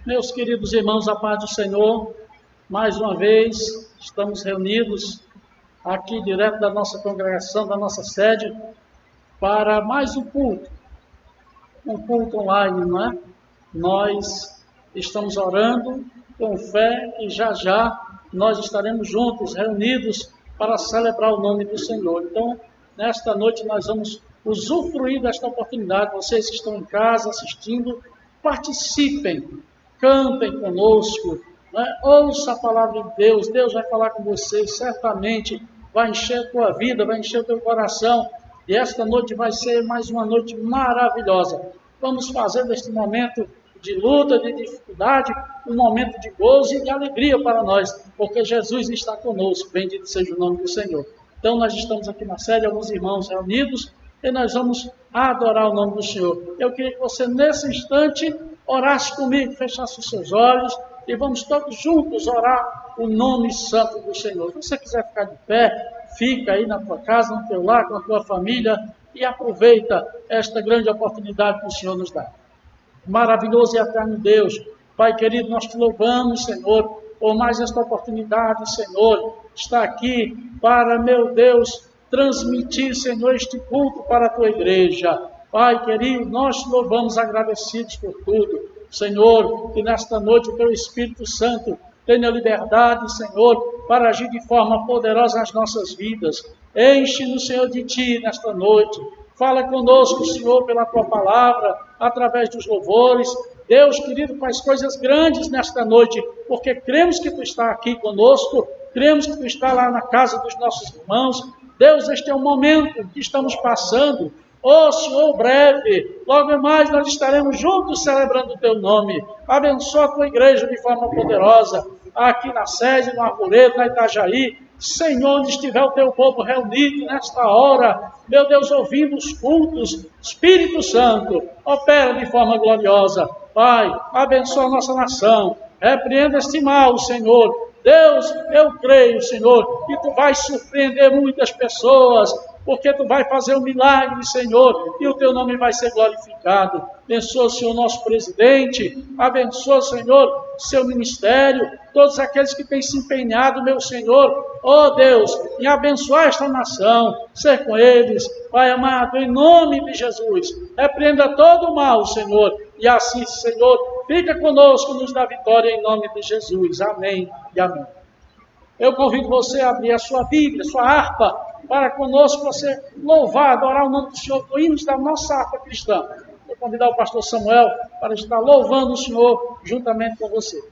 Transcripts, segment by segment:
Meus queridos irmãos, a paz do Senhor, mais uma vez estamos reunidos aqui direto da nossa congregação, da nossa sede, para mais um culto online, não é? Nós estamos orando com fé e já nós estaremos juntos, reunidos para celebrar o nome do Senhor. Então, nesta noite nós vamos usufruir desta oportunidade. Vocês que estão em casa assistindo, participem, cantem conosco, né? Ouça a palavra de Deus. Deus vai falar com vocês, certamente vai encher a tua vida, vai encher o teu coração. E esta noite vai ser mais uma noite maravilhosa. Vamos fazer deste momento de luta, de dificuldade, um momento de gozo e de alegria para nós, porque Jesus está conosco. Bendito seja o nome do Senhor. Então nós estamos aqui na sede, alguns irmãos reunidos, e nós vamos adorar o nome do Senhor. Eu queria que você, nesse instante, orasse comigo, fechasse os seus olhos, e vamos todos juntos orar o nome santo do Senhor. Se você quiser ficar de pé, fica aí na tua casa, no teu lar, com a tua família, e aproveita esta grande oportunidade que o Senhor nos dá. Maravilhoso e eterno Deus, Pai querido, nós te louvamos, Senhor, por mais esta oportunidade, Senhor, está aqui para, meu Deus, transmitir, Senhor, este culto para a tua igreja. Pai querido, nós te louvamos agradecidos por tudo. Senhor, que nesta noite o teu Espírito Santo tenha liberdade, Senhor, para agir de forma poderosa nas nossas vidas. Enche-nos, Senhor, de ti nesta noite. Fala conosco, Senhor, pela tua palavra, através dos louvores. Deus querido, faz coisas grandes nesta noite, porque cremos que tu está aqui conosco, cremos que tu está lá na casa dos nossos irmãos. Deus, este é o momento que estamos passando. Ó Senhor, breve, logo mais nós estaremos juntos celebrando o teu nome. Abençoa a tua igreja de forma poderosa, aqui na sede, no Arvoredo, na Itajaí. Senhor, onde estiver o teu povo reunido nesta hora, meu Deus, ouvindo os cultos, Espírito Santo, opera de forma gloriosa. Pai, abençoa a nossa nação, repreenda este mal, Senhor. Deus, eu creio, Senhor, que tu vais surpreender muitas pessoas, porque tu vai fazer um milagre, Senhor, e o teu nome vai ser glorificado. Abençoa, Senhor, nosso presidente, abençoa, Senhor, seu ministério, todos aqueles que têm se empenhado, meu Senhor, ó Deus, em abençoar esta nação, ser com eles, Pai amado, em nome de Jesus, repreenda todo o mal, Senhor, e assim, Senhor, fica conosco, nos dá vitória em nome de Jesus, amém e amém. Eu convido você a abrir a sua Bíblia, sua harpa, para conosco você louvar, adorar o nome do Senhor, com hinos da nossa harpa cristã. Vou convidar o pastor Samuel para estar louvando o Senhor juntamente com você.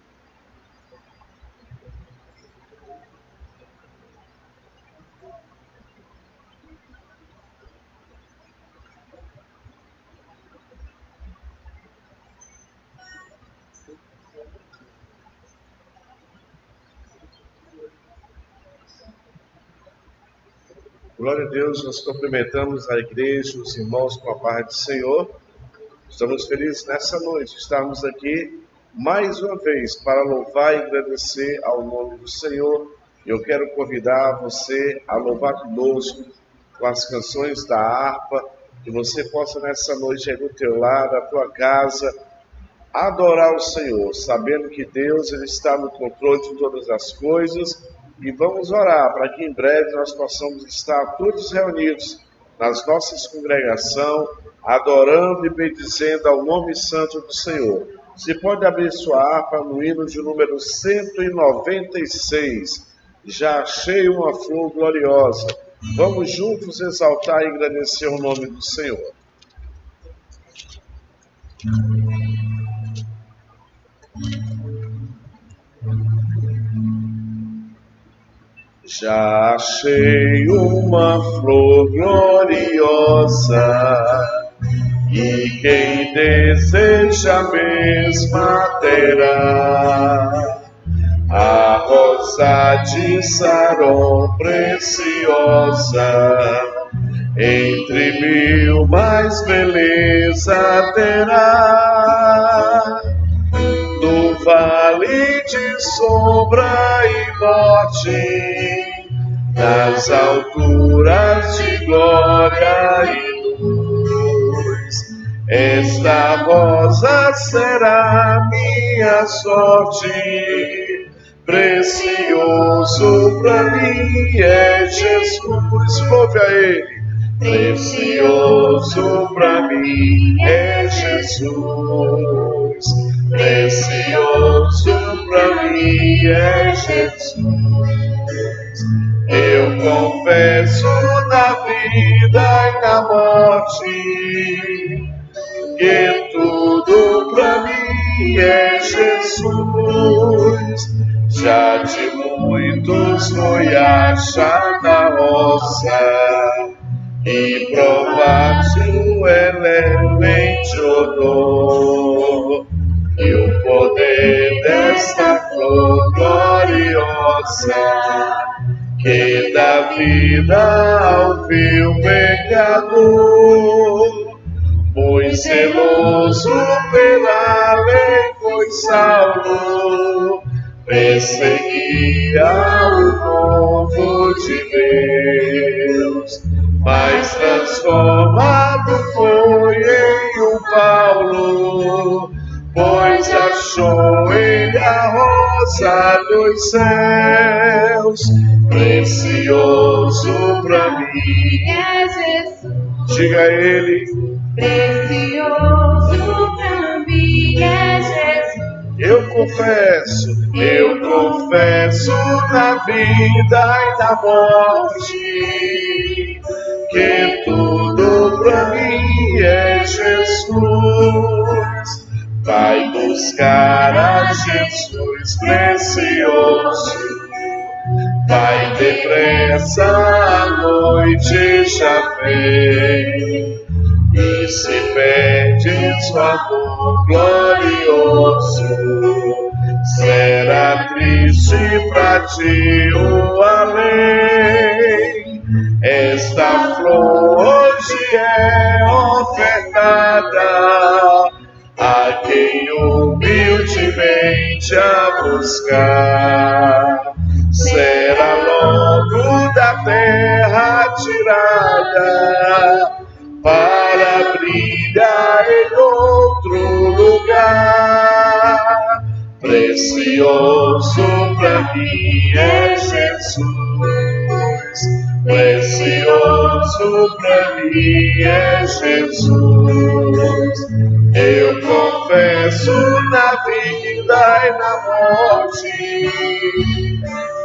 Glória a Deus, nós cumprimentamos a igreja, os irmãos com a paz do Senhor. Estamos felizes nessa noite, estarmos aqui mais uma vez para louvar e agradecer ao nome do Senhor. Eu quero convidar você a louvar conosco com as canções da harpa, que você possa nessa noite aí do teu lar, da tua casa, adorar o Senhor, sabendo que Deus ele está no controle de todas as coisas. E vamos orar para que em breve nós possamos estar todos reunidos nas nossas congregações, adorando e bendizendo ao nome santo do Senhor. Você pode abrir sua harpa no hino de número 196. Já achei uma flor gloriosa. Vamos juntos exaltar e agradecer o nome do Senhor. Já achei uma flor gloriosa, e quem deseja a mesma terá. A rosa de Saron preciosa, entre mil mais beleza terá. No vale de sombra e morte, nas alturas de glória e luz, esta rosa será minha minha sorte, precioso pra mim é Jesus. Louve a Ele. Precioso pra mim é Jesus. Precioso pra mim é Jesus. Eu confesso na vida e na morte que tudo pra mim é Jesus. Já de muitos foi achada rosa e provar-se o excelente odor e o poder desta flor gloriosa que dá vida ao vil pecador. Muito zeloso pela lei foi Saulo, perseguia o povo de Deus, mas transformado foi em um Paulo, pois achou ele a rosa dos céus. Precioso pra mim é Jesus. Diga a Ele. Precioso pra mim é Jesus. Eu confesso na vida e na morte que tudo pra mim é Jesus. Vai buscar a Jesus precioso, vai depressa, a noite já vem, e se perdes o amor glorioso, será triste pra ti o além. Esta flor hoje é ofertada a quem humildemente a buscar. Será logo da terra tirada para brilhar em outro lugar. Precioso pra mim é Jesus. Precioso pra mim é Jesus. Eu confesso na vida e na morte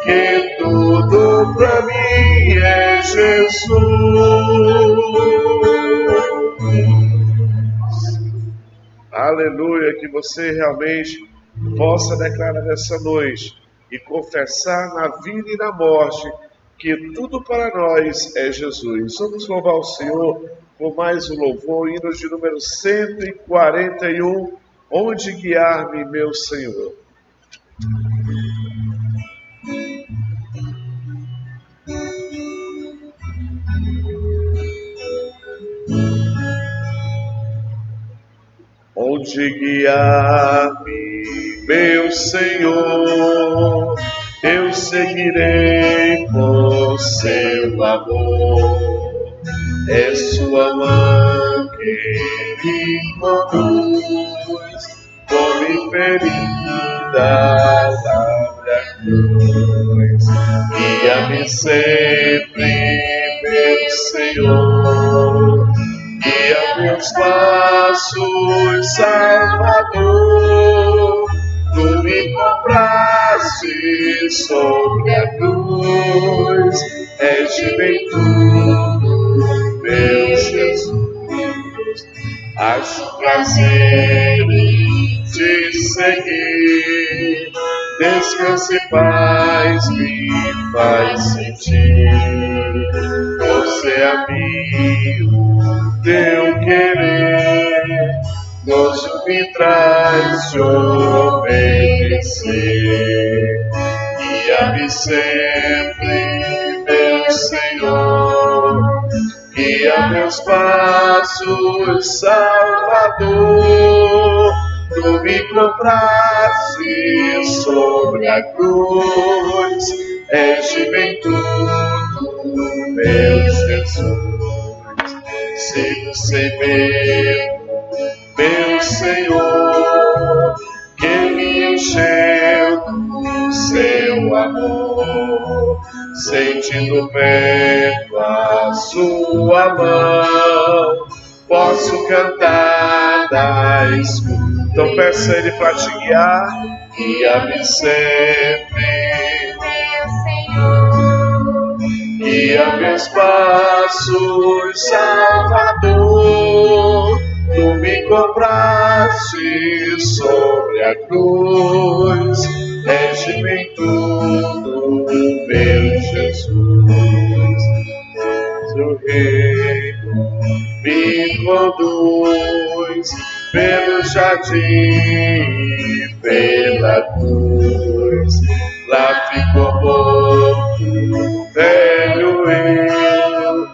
que tudo pra mim é Jesus. Aleluia, que você realmente possa declarar nessa noite e confessar na vida e na morte que tudo para nós é Jesus. Vamos louvar o Senhor por mais um louvor, hino de número 141, Onde Guiar-me, meu Senhor. Onde guiar-me, meu Senhor, eu seguirei por seu amor. É sua mão que me conduz, como ferida da cruz. Guia-me sempre, meu Senhor, guia meus passos, Salvador. Tu me compraste sobre a cruz, és de bem tudo, meu Jesus. Acho prazer em te seguir, descanso e paz me faz sentir. Você é amigo, teu querer, gozo me traz de obedecer. Guia-me sempre, meu Senhor, guia meus passos, Salvador. Tu me compraste sobre a cruz, és de bem tudo, meu Jesus. Sigo sem medo, meu Senhor, que me encheu do seu amor, sentindo perto a sua mão, posso cantar da escuridão. Então peça a Ele para te guiar, guia-me sempre, guia meus passos, Salvador. Tu me compraste sobre a cruz, rege-me em tudo, meu Jesus. Seu reino me conduz pelo jardim e pela cruz. Lá ficou morto, velho eu,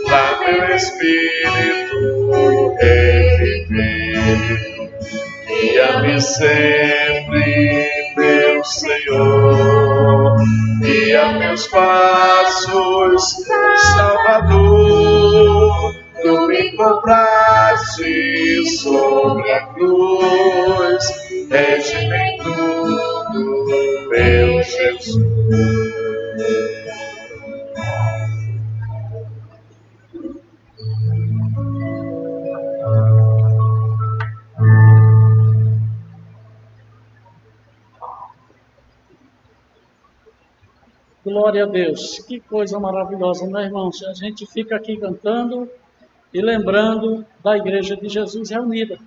lá meu espírito reviveu. Guia-me sempre, meu Senhor, guia meus passos, Salvador. Tu me compraste sobre a cruz, rege-me em tudo, meu Jesus. Glória a Deus, que coisa maravilhosa, né, irmãos? A gente fica aqui cantando e lembrando da Igreja de Jesus reunida.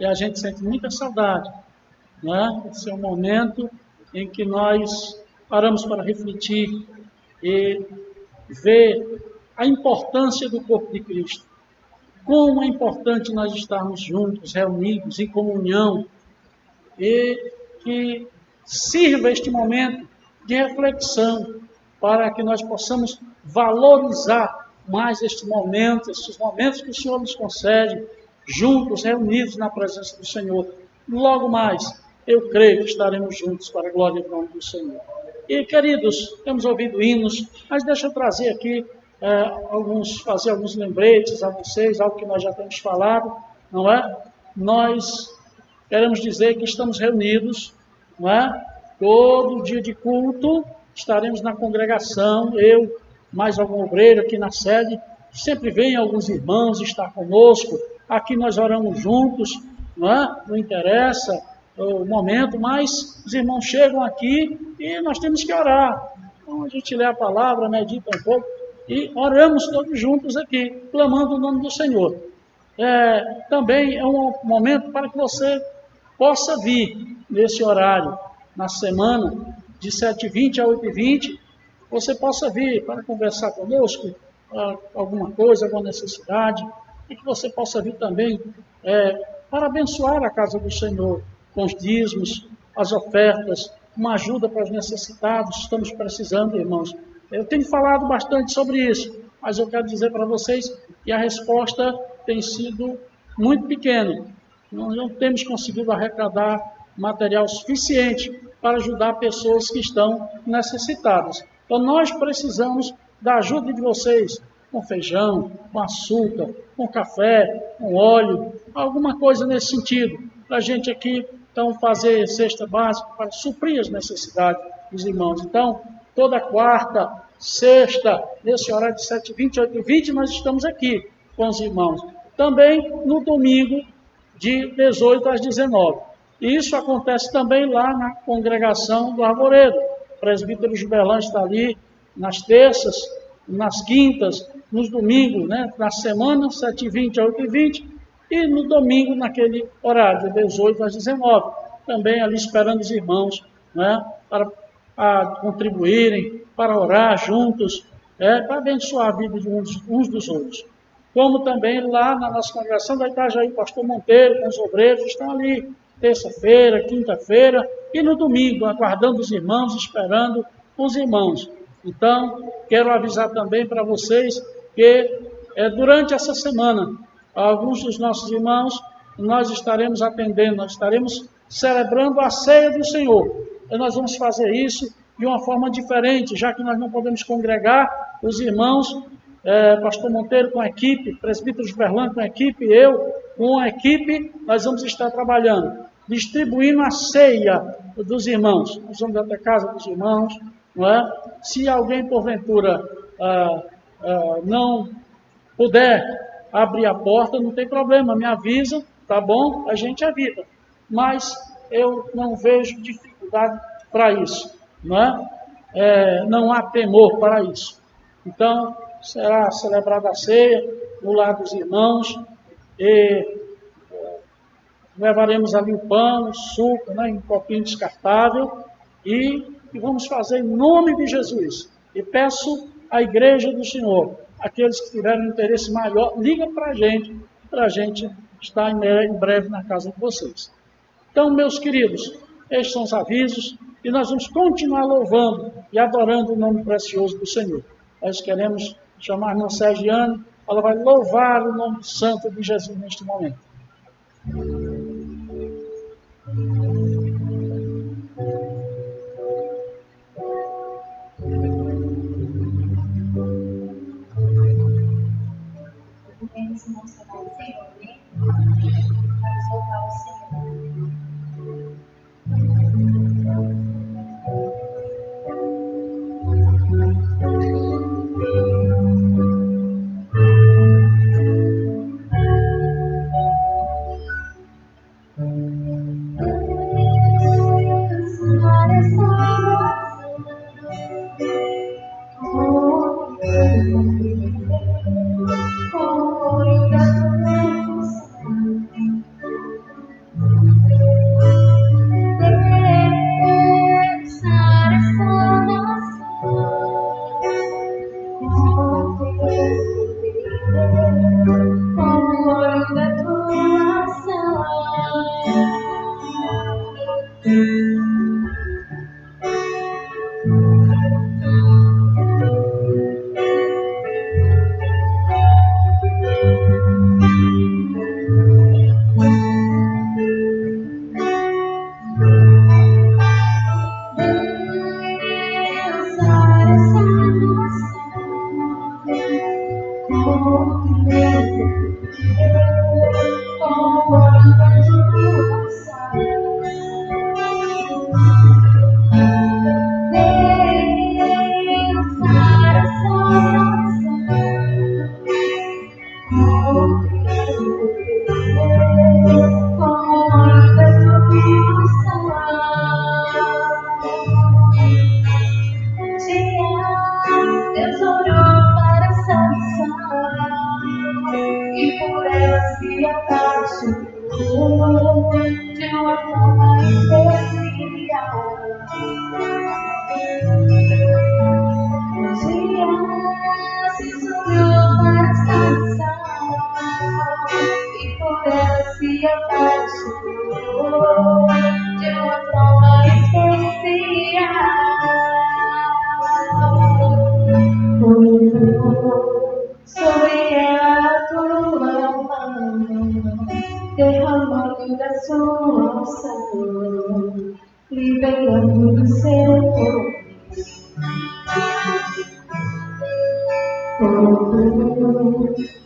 E a gente sente muita saudade, né? Esse é um momento em que nós paramos para refletir e ver a importância do corpo de Cristo. Como é importante nós estarmos juntos, reunidos, em comunhão, e que sirva este momento de reflexão para que nós possamos valorizar mais estes momentos que o Senhor nos concede, juntos, reunidos na presença do Senhor. Logo mais, eu creio que estaremos juntos para a glória e nome do Senhor. E, queridos, temos ouvido hinos, mas deixa eu trazer aqui fazer alguns lembretes a vocês, algo que nós já temos falado, não é? Nós queremos dizer que estamos reunidos, não é? Todo dia de culto estaremos na congregação, eu, mais algum obreiro aqui na sede, sempre vem alguns irmãos estar conosco, aqui nós oramos juntos, não é? Não interessa o momento, mas os irmãos chegam aqui e nós temos que orar. Então a gente lê a palavra, medita um pouco e oramos todos juntos aqui, clamando o nome do Senhor. Também é um momento para que você possa vir nesse horário, na semana, de 7h20 a 8h20, você possa vir para conversar conosco, alguma coisa, alguma necessidade, e que você possa vir também para abençoar a casa do Senhor, com os dízimos, as ofertas, uma ajuda para os necessitados. Estamos precisando, irmãos. Eu tenho falado bastante sobre isso, mas eu quero dizer para vocês que a resposta tem sido muito pequena. Nós não temos conseguido arrecadar material suficiente para ajudar pessoas que estão necessitadas. Então nós precisamos da ajuda de vocês, com feijão, com açúcar, com café, com óleo, alguma coisa nesse sentido, para a gente aqui então fazer cesta básica para suprir as necessidades dos irmãos. Então, toda quarta, sexta, nesse horário de 7h20, 8h20, nós estamos aqui com os irmãos. Também no domingo, de 18 às 19. E isso acontece também lá na congregação do Arvoredo. O presbítero Gilberlan está ali nas terças, nas quintas, nos domingos, né? Na semana, 7h20 a 8h20, e no domingo, naquele horário, de 18 às 19. Também ali esperando os irmãos, né? Para contribuírem, para orar juntos, para abençoar a vida de uns dos outros. Como também lá na nossa congregação da Itajaí, o pastor Monteiro, com os obreiros, estão ali, terça-feira, quinta-feira e no domingo, aguardando os irmãos, esperando os irmãos. Então, quero avisar também para vocês que durante essa semana, alguns dos nossos irmãos, nós estaremos atendendo, nós estaremos celebrando a ceia do Senhor. E nós vamos fazer isso de uma forma diferente, já que nós não podemos congregar os irmãos, pastor Monteiro com a equipe, presbítero Gilberlan com a equipe, eu com a equipe, nós vamos estar trabalhando. distribuindo a ceia dos irmãos. Nós vamos até a casa dos irmãos, não é? Se alguém, porventura, não puder abrir a porta, não tem problema, me avisa, tá bom? A gente evita. Mas eu não vejo dificuldade para isso, não é? Não há temor para isso. Então, será celebrada a ceia no lar dos irmãos e levaremos ali o pão, o suco, né, em um copinho descartável e vamos fazer em nome de Jesus. E peço à igreja do Senhor, aqueles que tiverem interesse maior, liga para a gente estar em breve na casa de vocês. Então, meus queridos, estes são os avisos e nós vamos continuar louvando e adorando o nome precioso do Senhor. Nós queremos chamar a irmã Sergiane, ela vai louvar o nome santo de Jesus neste momento. Vamos mostrar o Senhor, né? Vamos louvar o Senhor.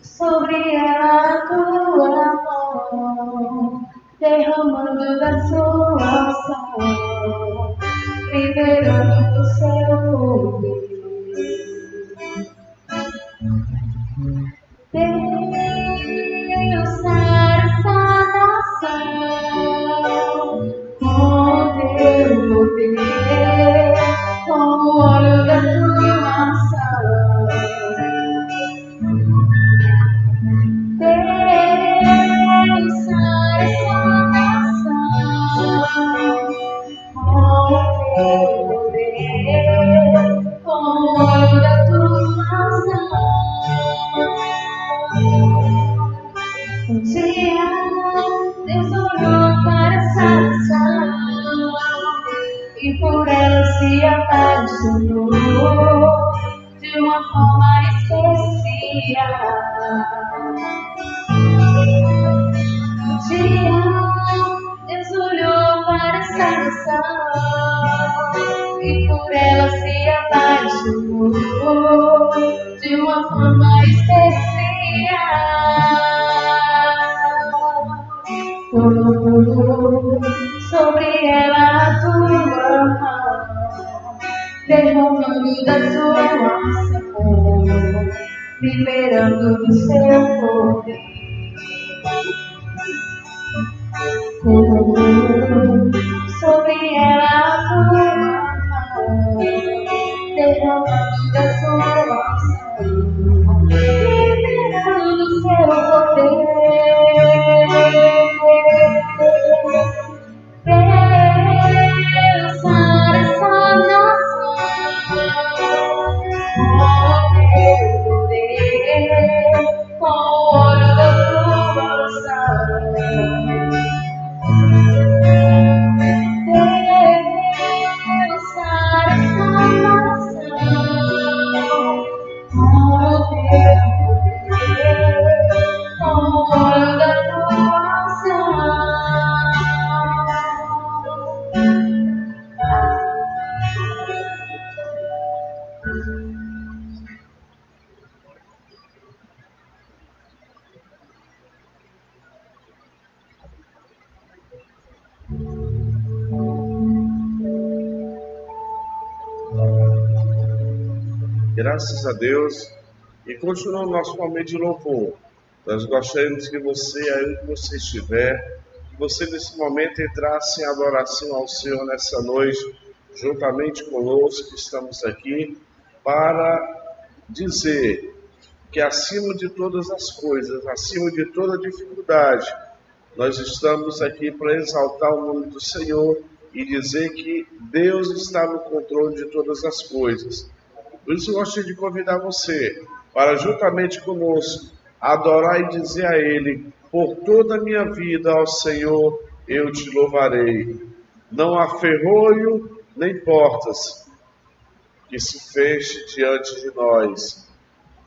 Sobre a tua mão, derramando da sua unção, liberando do seu poder. Deus, essa nação, com teu poder, com o óleo da tua ação. Deus, essa nação, com teu poder, com o óleo da tua ação. Um dia Deus olhou para essa nação e por ela se apaixonou de uma forma especial. Um dia Deus olhou para essa nação e por ela se apaixonou de uma forma especial. sobre ela a tua mão, derramando da tua Senhor, liberando do seu poder. Sobre ela a tua mão, derramando da tua Senhor, liberando do seu poder. Pensar essa nação, com teu poder, com o olho da tua unção. Pensar essa nação, com teu poder, com o olho da tua unção. Graças a Deus. E continuando o nosso momento de louvor. Nós gostaríamos que você, aí onde você estiver, que você nesse momento entrasse em adoração ao Senhor nessa noite, juntamente conosco que estamos aqui, para dizer que acima de todas as coisas, acima de toda dificuldade, nós estamos aqui para exaltar o nome do Senhor e dizer que Deus está no controle de todas as coisas. Por isso eu gostaria de convidar você para juntamente conosco adorar e dizer a Ele: por toda a minha vida, ao Senhor, eu te louvarei. Não há ferrolho nem portas que se feche diante de nós.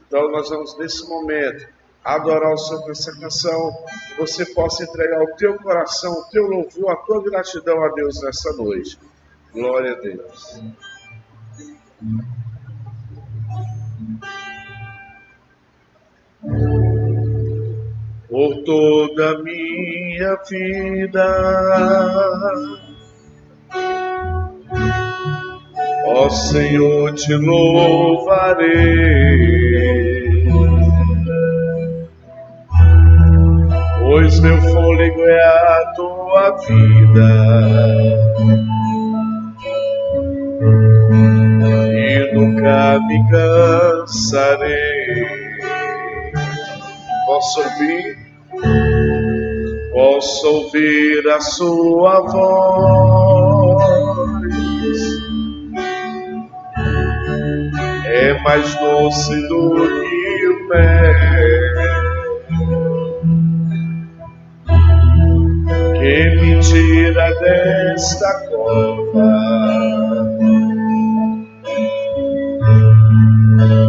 Então nós vamos nesse momento adorar o Senhor com essa canção, que você possa entregar o teu coração, o teu louvor, a tua gratidão a Deus nessa noite. Glória a Deus. Por toda a minha vida, ó Senhor, te louvarei, pois meu fôlego é a tua vida, e nunca me cansarei. Posso ouvir a sua voz, é mais doce do que o mel, que me tira desta cova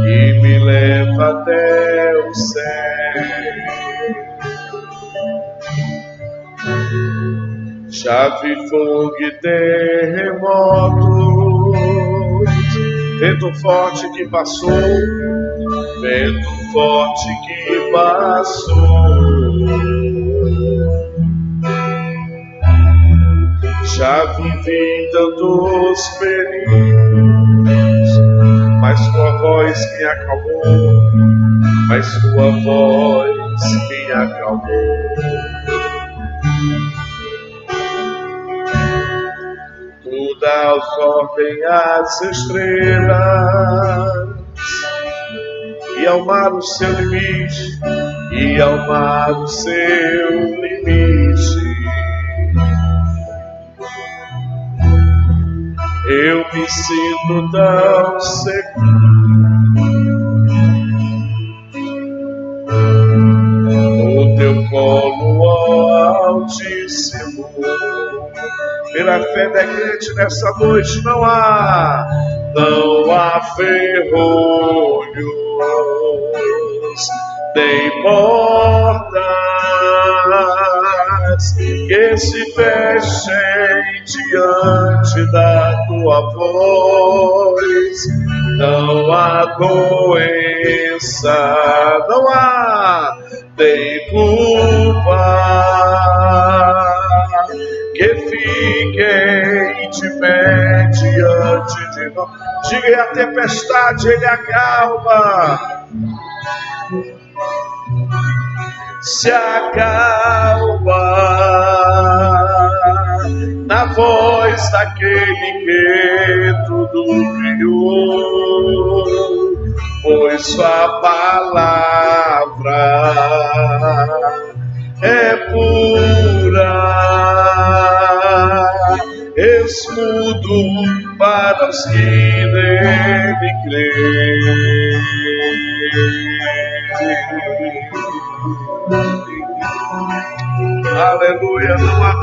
e me leva até o céu. Já vi fogo e terremotos, vento forte que passou, vento forte que passou. Já vivi tantos perigos, mas tua voz me acalmou, mas tua voz me acalmou. Tu dás ordem às estrelas, e ao mar o seu limite, e ao mar o seu limite. Eu me sinto tão seguro no teu colo, ó Altíssimo. Pela fé da crente nessa noite não há ferrolhos, nem portas que se fechem diante da tua voz. Não há doença, não há nem culpa que fiquem de pé diante de nós. Diga, a tempestade ele acalma, se acalma na voz daquele que tudo criou, pois sua palavra é pura, escudo para os que nele creem. Aleluia, não há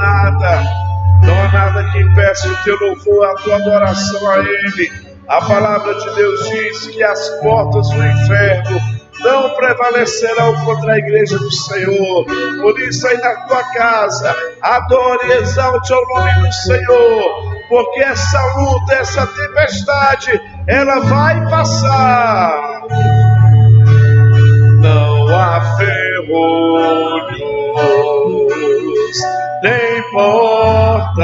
nada que impeça o teu louvor, a tua adoração a Ele. A palavra de Deus diz que as portas do inferno não prevalecerão contra a igreja do Senhor. Por isso aí na tua casa, adore e exalte o nome do Senhor, porque essa luta, essa tempestade, ela vai passar. Não há ferrolhos, nem portas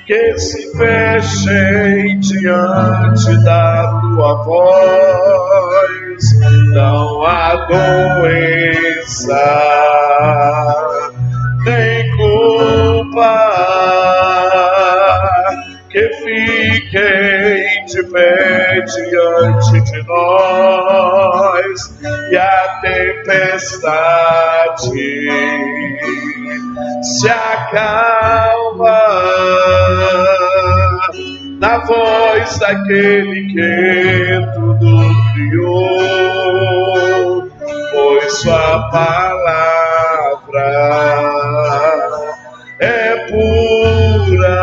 que se fechem diante da tua voz. Não há doença, nem culpa que fiquem de pé diante de nós, e a tempestade se acalma na voz daquele que tudo criou, pois sua palavra é pura,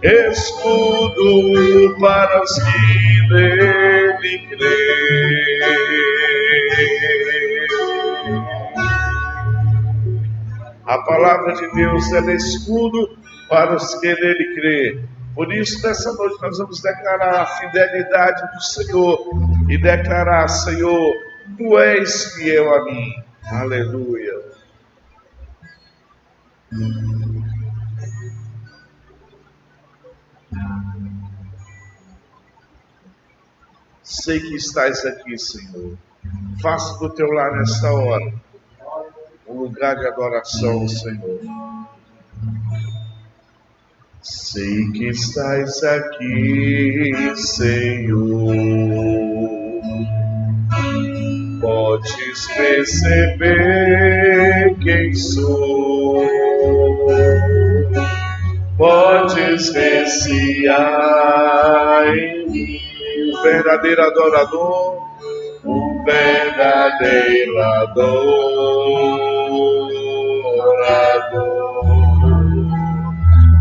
escudo para os que nele creem. A palavra de Deus é escudo para os que nele crêem. Por isso, nessa noite, nós vamos declarar a fidelidade do Senhor e declarar: Senhor, Tu és fiel a mim. Aleluia. Sei que estás aqui, Senhor. Faça do teu lar nesta hora um lugar de adoração, Senhor. Sei que estás aqui, Senhor. Podes perceber quem sou. Podes ver se há em mim um verdadeiro adorador, um verdadeiro adorador.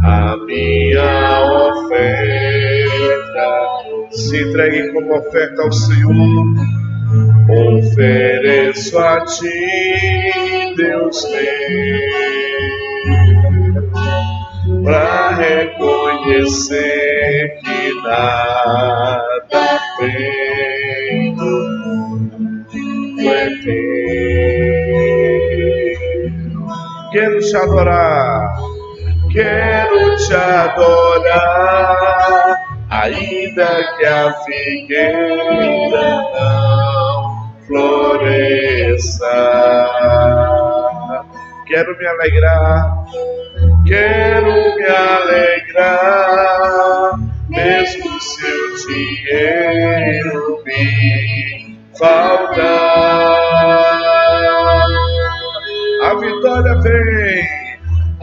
A minha oferta, se entregue como oferta ao Senhor. Ofereço a Ti, Deus meu, para reconhecer que nada tenho, é teu. Quero te adorar. Quero te adorar, ainda que a figueira não floresça. Quero me alegrar, mesmo se o dinheiro me faltar. A vitória vem.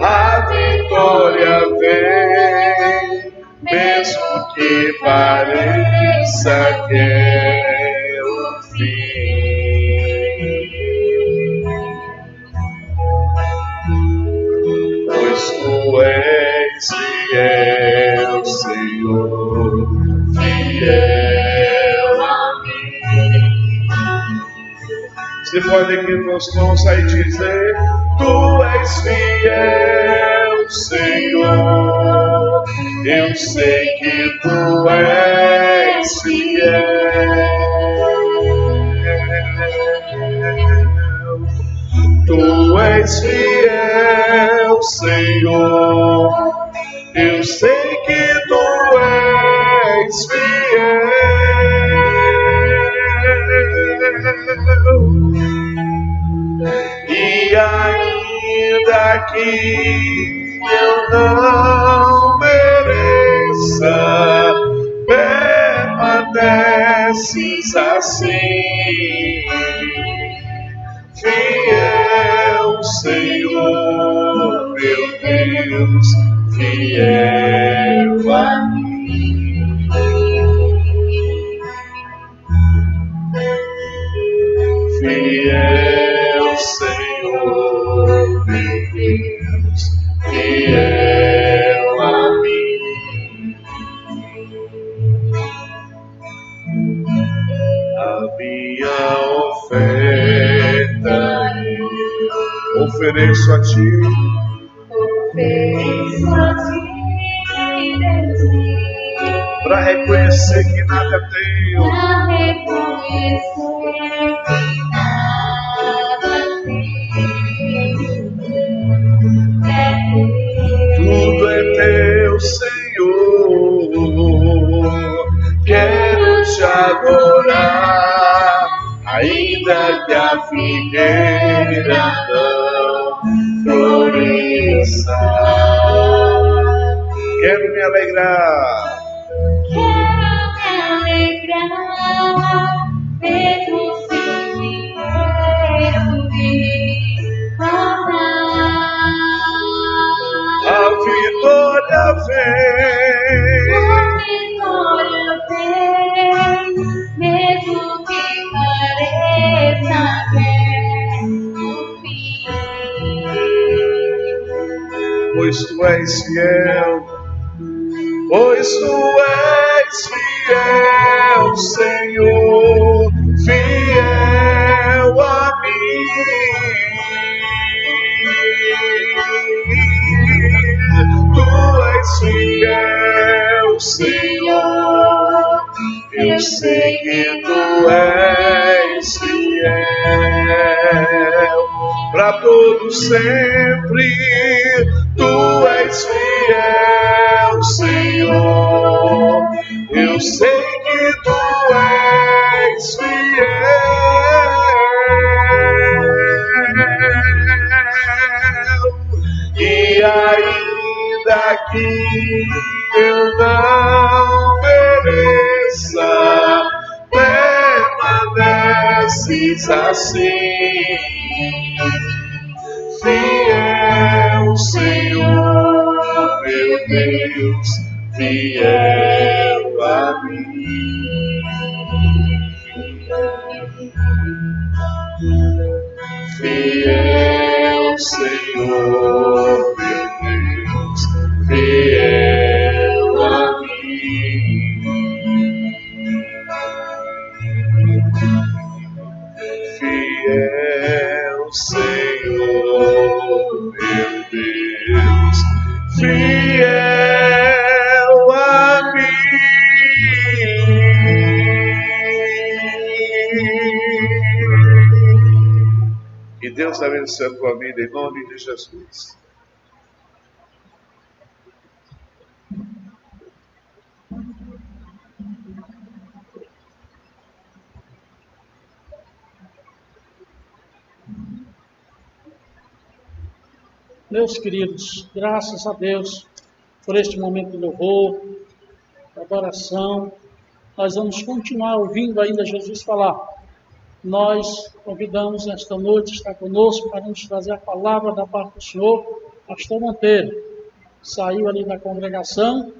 A vitória vem, mesmo que pareça que é o fim. Pois Tu és fiel, Senhor, fiel a mim. Você pode aqui nos mãos e dizer: Tu és fiel, Senhor. Eu sei que Tu és fiel. Tu és fiel, Senhor. Eu sei que tu és fiel. E ainda que eu não mereça, permaneces assim, fiel, Senhor, meu Deus, fiel a mim. Fiel, Senhor, meu Deus, fiel a mim. A minha oferta eu ofereço a ti. Ofereço a ti, Deus meu, para reconhecer que nada tenho, pra reconhecer que nada tenho. tudo é teu, Senhor. Quero te adorar, ainda que a figueira não floresça. Quero me alegrar, Quero me alegrar, mesmo sem dinheiro de comprar. a vitória vem. A vitória vem, mesmo que pareça que é o fim. Pois tu és fiel, pois tu és fiel, Senhor, fiel a mim. Tu és fiel, Senhor, eu sei que tu és fiel para todo sempre. Tu és fiel, Senhor, eu sei que tu és fiel. E ainda que eu não mereça, permaneces assim, fiel, Senhor, meu Deus, fiel a mim. Fiel, Senhor, meu Deus, fiel a mim. Fiel, Senhor, meu Deus, fiel a mim. Que Deus abençoe a tua vida em nome de Jesus. Meus queridos, graças a Deus por este momento de louvor, de adoração. Nós vamos continuar ouvindo ainda Jesus falar. Nós convidamos esta noite, está conosco, para nos trazer a palavra da parte do Senhor, pastor Monteiro. Saiu ali da congregação,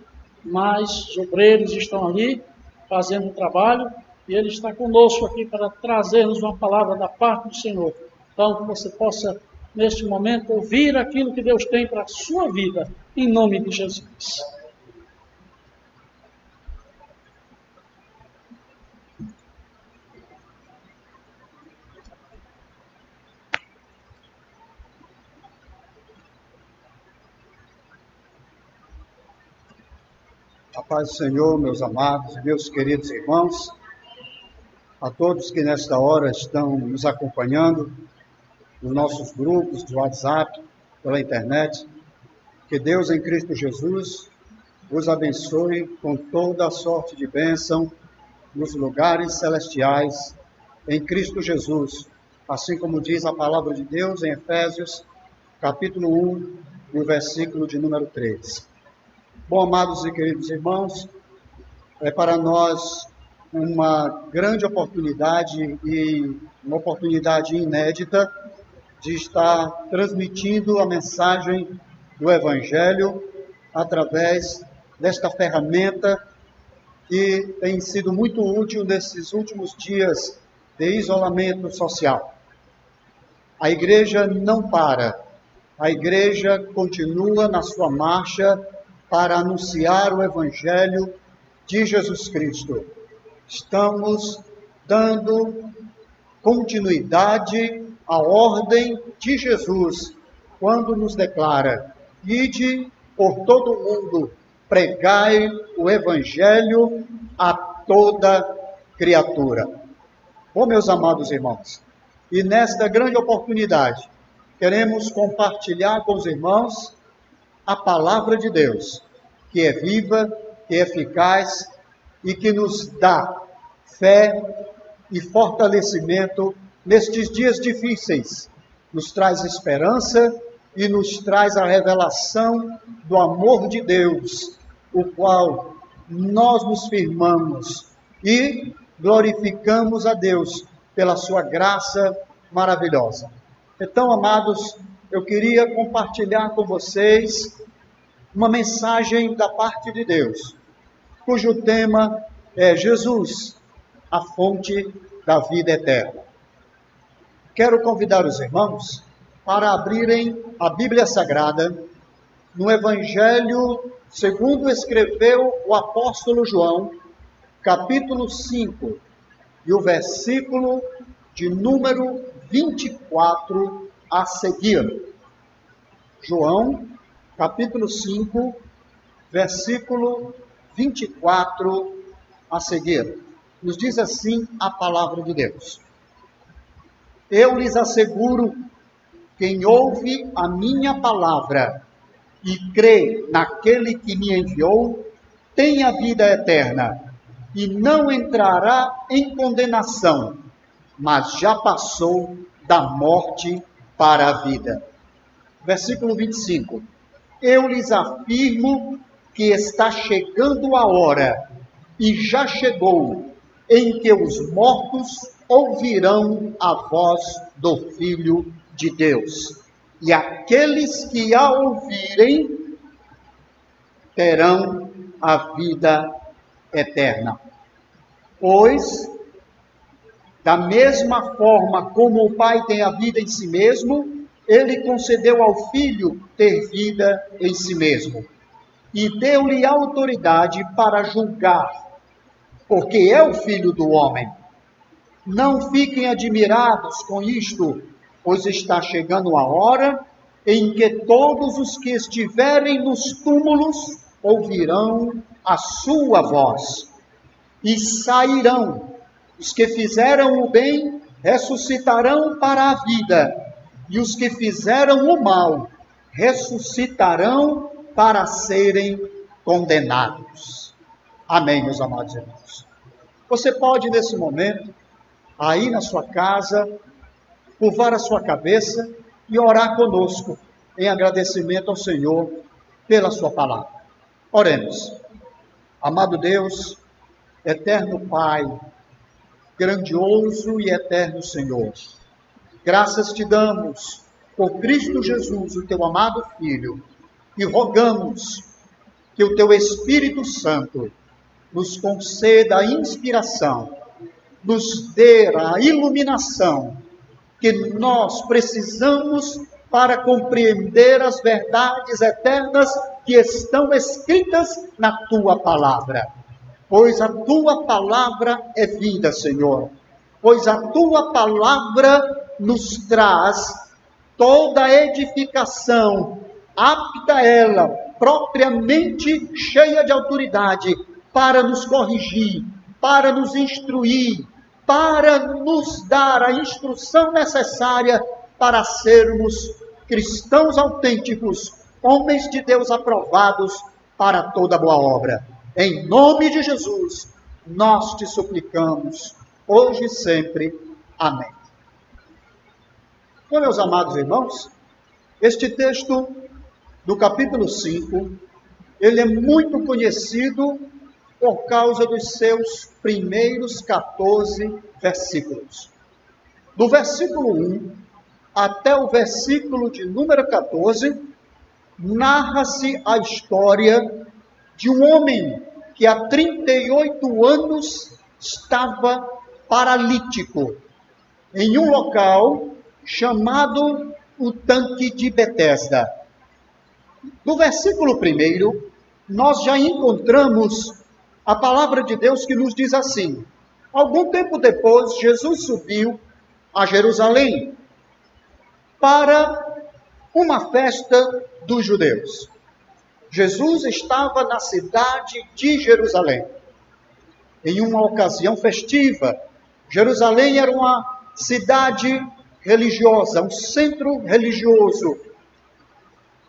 mas os obreiros estão ali fazendo o trabalho, e ele está conosco aqui para trazer-nos uma palavra da parte do Senhor. Então, que você possa, neste momento, ouvir aquilo que Deus tem para a sua vida, em nome de Jesus. A paz do Senhor, meus amados e meus queridos irmãos, a todos que nesta hora estão nos acompanhando, nos nossos grupos de WhatsApp, pela internet. Que Deus em Cristo Jesus vos abençoe com toda a sorte de bênção nos lugares celestiais em Cristo Jesus, assim como diz a palavra de Deus em Efésios, capítulo 1, no versículo de número 13. Bom, amados e queridos irmãos, é para nós uma grande oportunidade e uma oportunidade inédita de estar transmitindo a mensagem do Evangelho através desta ferramenta que tem sido muito útil nesses últimos dias de isolamento social. A igreja não para, a igreja continua na sua marcha para anunciar o Evangelho de Jesus Cristo. Estamos dando continuidade à ordem de Jesus, quando nos declara: ide por todo o mundo, pregai o Evangelho a toda criatura. Bom, meus amados irmãos, e nesta grande oportunidade, queremos compartilhar com os irmãos a palavra de Deus, que é viva, que é eficaz e que nos dá fé e fortalecimento nestes dias difíceis. Nos traz esperança e nos traz a revelação do amor de Deus, o qual nós nos firmamos e glorificamos a Deus pela sua graça maravilhosa. Então, amados, eu queria compartilhar com vocês uma mensagem da parte de Deus, cujo tema é Jesus, a fonte da vida eterna. Quero convidar os irmãos para abrirem a Bíblia Sagrada no Evangelho segundo escreveu o apóstolo João, capítulo 5, e o versículo de número 24 a seguir. João, capítulo 5, versículo 24 a seguir. Nos diz assim a palavra de Deus: eu lhes asseguro, quem ouve a minha palavra e crê naquele que me enviou, tem a vida eterna e não entrará em condenação, mas já passou da morte para a vida. Versículo 25. Eu lhes afirmo que está chegando a hora, e já chegou, em que os mortos ouvirão a voz do Filho de Deus. E aqueles que a ouvirem terão a vida eterna. Pois, da mesma forma como o Pai tem a vida em si mesmo, ele concedeu ao Filho ter vida em si mesmo. E deu-lhe autoridade para julgar, porque é o Filho do homem. Não fiquem admirados com isto, pois está chegando a hora em que todos os que estiverem nos túmulos ouvirão a sua voz e sairão. Os que fizeram o bem ressuscitarão para a vida, e os que fizeram o mal ressuscitarão para serem condenados. Amém, meus amados irmãos. Você pode, nesse momento, aí na sua casa, curvar a sua cabeça e orar conosco em agradecimento ao Senhor pela sua palavra. Oremos. Amado Deus, eterno Pai, grandioso e eterno Senhor, graças te damos por Cristo Jesus, o teu amado Filho, e rogamos que o teu Espírito Santo nos conceda a inspiração, nos dê a iluminação que nós precisamos para compreender as verdades eternas que estão escritas na tua palavra. Pois a tua palavra é vida, Senhor. Pois a tua palavra nos traz toda a edificação, apta ela, propriamente cheia de autoridade, para nos corrigir, para nos instruir, para nos dar a instrução necessária para sermos cristãos autênticos, homens de Deus aprovados para toda boa obra. Em nome de Jesus, nós te suplicamos, hoje e sempre. Amém. Bom, meus amados irmãos, este texto do capítulo 5, ele é muito conhecido por causa dos seus primeiros 14 versículos. Do versículo 1 até o versículo de número 14, narra-se a história de um homem que há 38 anos estava paralítico em um local chamado o Tanque de Betesda. No versículo 1, nós já encontramos a palavra de Deus que nos diz assim: algum tempo depois, Jesus subiu a Jerusalém para uma festa dos judeus. Jesus estava na cidade de Jerusalém, em uma ocasião festiva. Jerusalém era uma cidade religiosa, um centro religioso.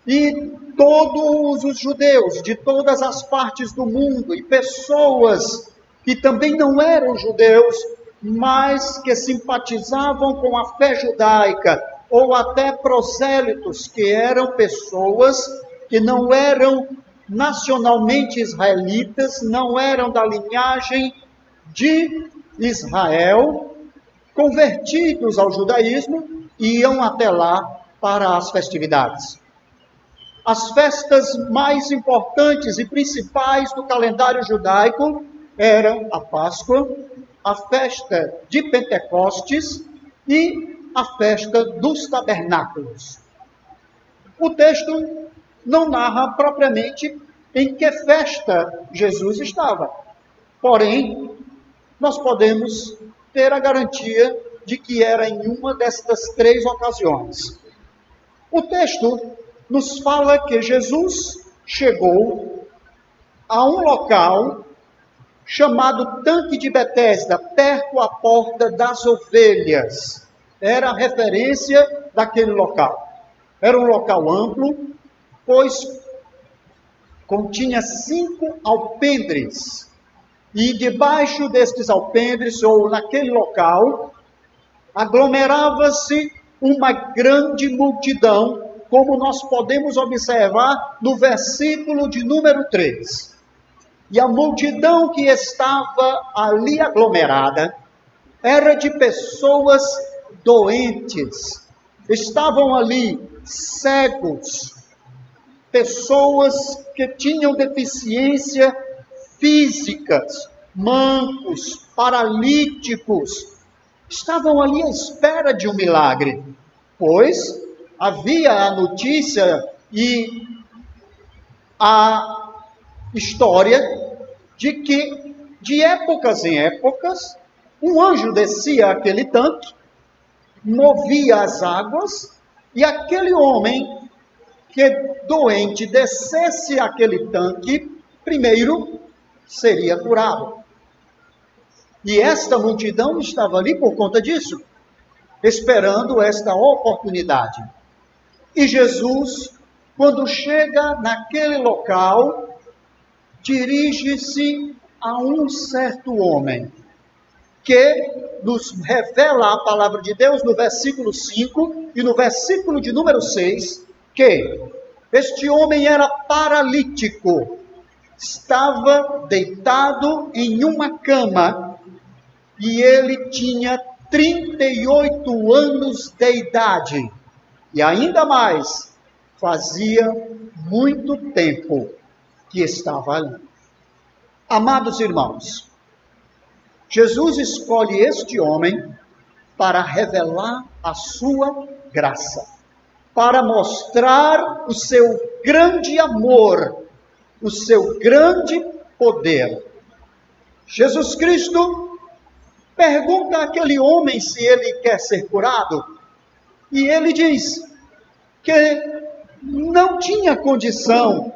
E todos os judeus de todas as partes do mundo e pessoas que também não eram judeus, mas que simpatizavam com a fé judaica, ou até prosélitos, que eram pessoas que não eram nacionalmente israelitas, não eram da linhagem de Israel, convertidos ao judaísmo, iam até lá para as festividades. As festas mais importantes e principais do calendário judaico eram a Páscoa, a festa de Pentecostes e a festa dos tabernáculos. O texto não narra propriamente em que festa Jesus estava. Porém, nós podemos ter a garantia de que era em uma destas 3 ocasiões. O texto nos fala que Jesus chegou a um local chamado Tanque de Betesda, perto à Porta das Ovelhas. Era a referência daquele local. Era um local amplo, pois continha 5 alpendres. E debaixo destes alpendres, ou naquele local, aglomerava-se uma grande multidão, como nós podemos observar no versículo de número 3. E a multidão que estava ali aglomerada era de pessoas doentes. Estavam ali cegos, pessoas que tinham deficiência físicas, mancos, paralíticos. Estavam ali à espera de um milagre, pois havia a notícia e a história de que, de épocas em épocas, um anjo descia aquele tanque, movia as águas, e aquele homem que doente descesse aquele tanque, primeiro seria curado. E esta multidão estava ali por conta disso, esperando esta oportunidade. E Jesus, quando chega naquele local, dirige-se a um certo homem, que nos revela a palavra de Deus no versículo 5 e no versículo de número 6, que este homem era paralítico, estava deitado em uma cama e ele tinha 38 anos de idade. E ainda mais, fazia muito tempo que estava ali. Amados irmãos, Jesus escolhe este homem para revelar a sua graça, para mostrar o seu grande amor, o seu grande poder. Jesus Cristo pergunta àquele homem se ele quer ser curado, e ele diz que não tinha condição,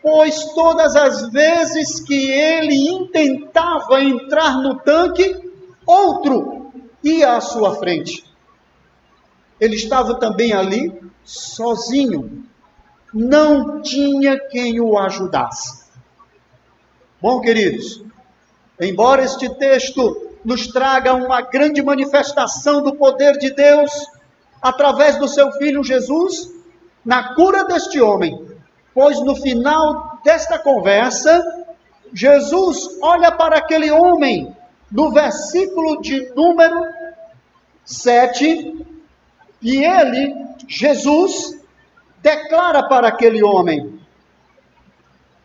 pois todas as vezes que ele intentava entrar no tanque, outro ia à sua frente. ele estava também ali sozinho. Não tinha quem o ajudasse. Bom, queridos, embora este texto nos traga uma grande manifestação do poder de Deus através do seu Filho Jesus, na cura deste homem, pois no final desta conversa, Jesus olha para aquele homem, no versículo de número 7, e ele, Jesus, declara para aquele homem: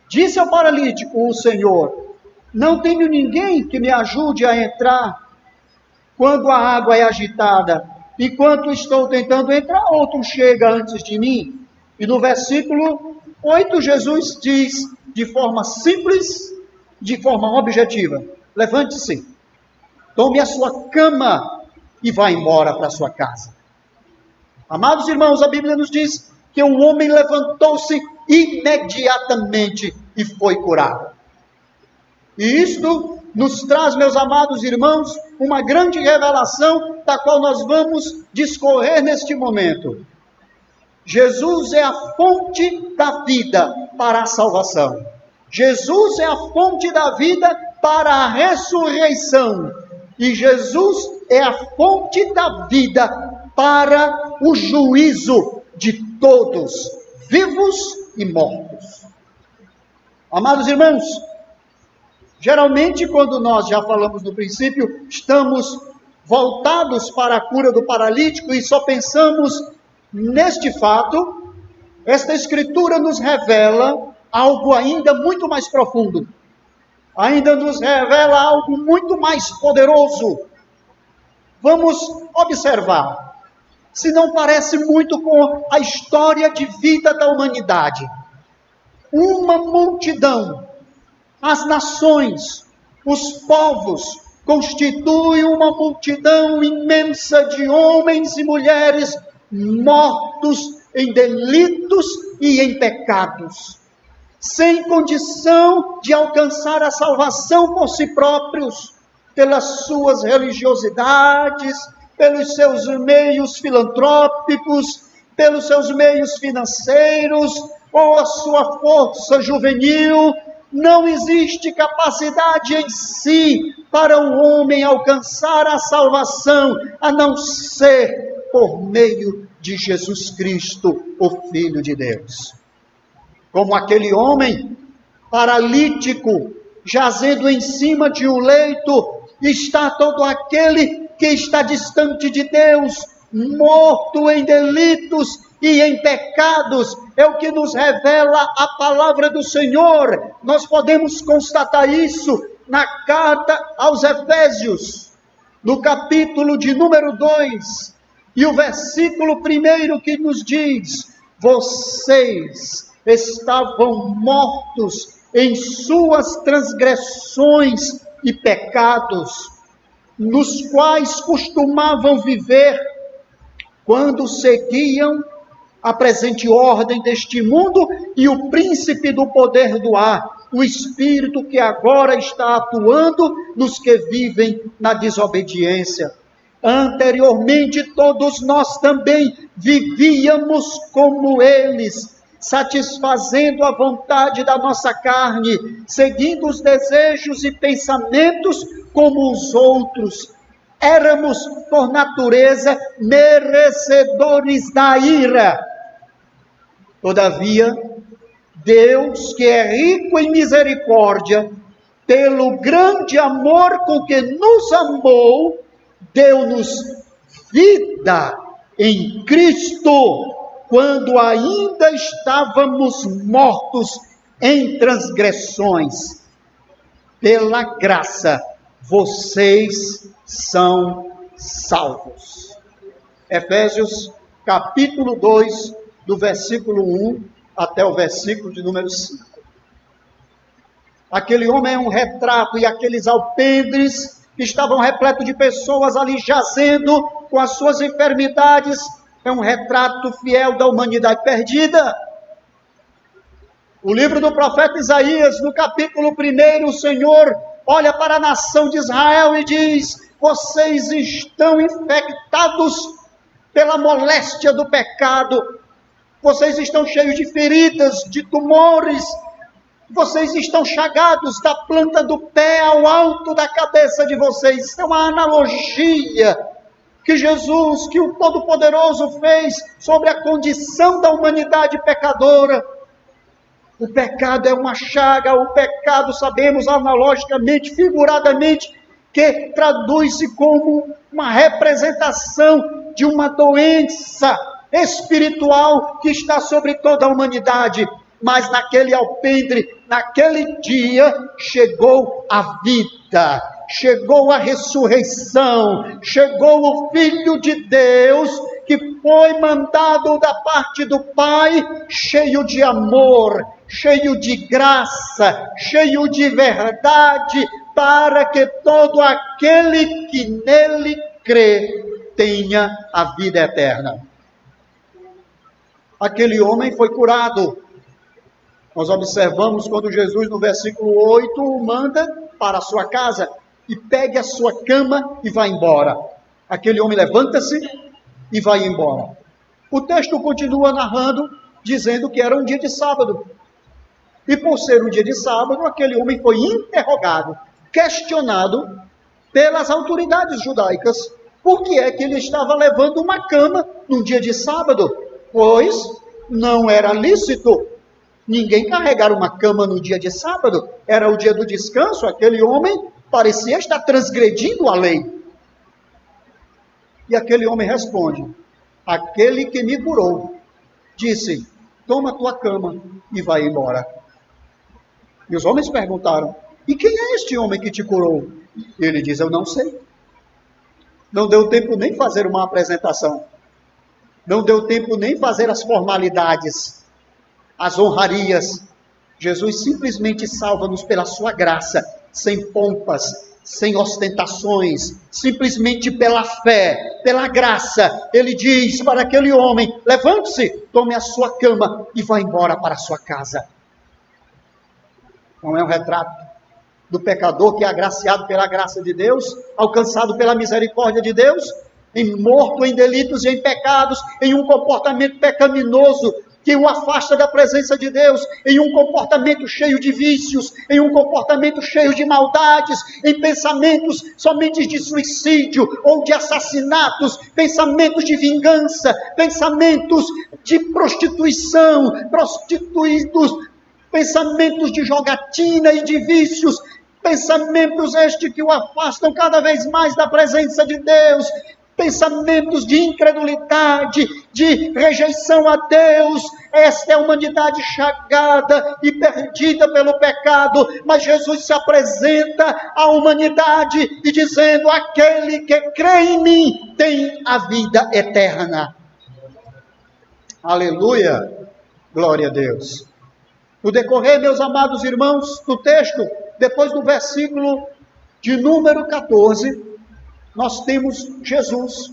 disse ao paralítico o Senhor: não tenho ninguém que me ajude a entrar quando a água é agitada. Enquanto estou tentando entrar, outro chega antes de mim. E no versículo 8, Jesus diz de forma simples, de forma objetiva: levante-se, tome a sua cama e vá embora para a sua casa. Amados irmãos, a Bíblia nos diz que o homem levantou-se imediatamente e foi curado. E isto nos traz, meus amados irmãos, uma grande revelação da qual nós vamos discorrer neste momento. Jesus é a fonte da vida para a salvação. Jesus é a fonte da vida para a ressurreição. E Jesus é a fonte da vida para o juízo de todos, vivos e mortos. Amados irmãos, geralmente quando nós já falamos no princípio, estamos voltados para a cura do paralítico e só pensamos neste fato. Esta escritura nos revela algo ainda muito mais profundo. Ainda nos revela algo muito mais poderoso. Vamos observar. Se não parece muito com a história de vida da humanidade. Uma multidão, as nações, os povos, constituem uma multidão imensa de homens e mulheres mortos em delitos e em pecados, sem condição de alcançar a salvação por si próprios, pelas suas religiosidades, pelos seus meios filantrópicos, pelos seus meios financeiros, ou a sua força juvenil. Não existe capacidade em si para o homem alcançar a salvação, a não ser por meio de Jesus Cristo, o Filho de Deus. Como aquele homem paralítico, jazendo em cima de um leito, está todo aquele que está distante de Deus, morto em delitos e em pecados. É o que nos revela a palavra do Senhor. Nós podemos constatar isso na carta aos Efésios, no capítulo de número 2, e o versículo 1 que nos diz: vocês estavam mortos em suas transgressões e pecados, nos quais costumavam viver quando seguiam a presente ordem deste mundo e o príncipe do poder do ar, o espírito que agora está atuando nos que vivem na desobediência. Anteriormente todos nós também vivíamos como eles, satisfazendo a vontade da nossa carne, seguindo os desejos e pensamentos como os outros. Éramos, por natureza, merecedores da ira. Todavia, Deus, que é rico em misericórdia, pelo grande amor com que nos amou, deu-nos vida em Cristo, quando ainda estávamos mortos em transgressões. Pela graça, vocês são salvos. Efésios capítulo 2, do versículo 1 até o versículo de número 5. Aquele homem é um retrato, e aqueles alpendres estavam repletos de pessoas ali jazendo com as suas enfermidades. É um retrato fiel da humanidade perdida. O livro do profeta Isaías, no capítulo 1, o Senhor olha para a nação de Israel e diz: vocês estão infectados pela moléstia do pecado. Vocês estão cheios de feridas, de tumores. Vocês estão chagados da planta do pé ao alto da cabeça de vocês. Isso é uma analogia que Jesus, que o Todo-Poderoso fez sobre a condição da humanidade pecadora. O pecado é uma chaga, o pecado, sabemos analogicamente, figuradamente, que traduz-se como uma representação de uma doença espiritual que está sobre toda a humanidade. Mas naquele alpendre, naquele dia, chegou a vida, chegou a ressurreição, chegou o Filho de Deus, que foi mandado da parte do Pai, cheio de amor, cheio de graça, cheio de verdade, para que todo aquele que nele crê tenha a vida eterna. Aquele homem foi curado. Nós observamos quando Jesus, no versículo 8, o manda para a sua casa e pegue a sua cama e vá embora. Aquele homem levanta-se e vai embora. O texto continua narrando, dizendo que era um dia de sábado. E por ser um dia de sábado, aquele homem foi interrogado, questionado pelas autoridades judaicas. Por que é que ele estava levando uma cama num dia de sábado? Pois não era lícito ninguém carregar uma cama no dia de sábado. Era o dia do descanso. Aquele homem parecia estar transgredindo a lei. E aquele homem responde: aquele que me curou disse, toma tua cama e vai embora. E os homens perguntaram, e quem é este homem que te curou? E ele diz, eu não sei. Não deu tempo nem fazer uma apresentação. Não deu tempo nem fazer as formalidades, as honrarias. Jesus simplesmente salva-nos pela sua graça, sem pompas, sem ostentações, simplesmente pela fé, pela graça. Ele diz para aquele homem, levante-se, tome a sua cama e vá embora para a sua casa. Não é um retrato do pecador que é agraciado pela graça de Deus, alcançado pela misericórdia de Deus, morto em delitos e em pecados, em um comportamento pecaminoso, que o afasta da presença de Deus, em um comportamento cheio de vícios, em um comportamento cheio de maldades, em pensamentos somente de suicídio ou de assassinatos, pensamentos de vingança, pensamentos de prostituição, prostituídos, pensamentos de jogatina e de vícios, pensamentos estes que o afastam cada vez mais da presença de Deus, pensamentos de incredulidade, de rejeição a Deus. Esta é a humanidade chagada e perdida pelo pecado, mas Jesus se apresenta à humanidade e dizendo, aquele que crê em mim tem a vida eterna. Aleluia, glória a Deus. No decorrer, meus amados irmãos, do texto, depois do versículo de número 14, nós temos Jesus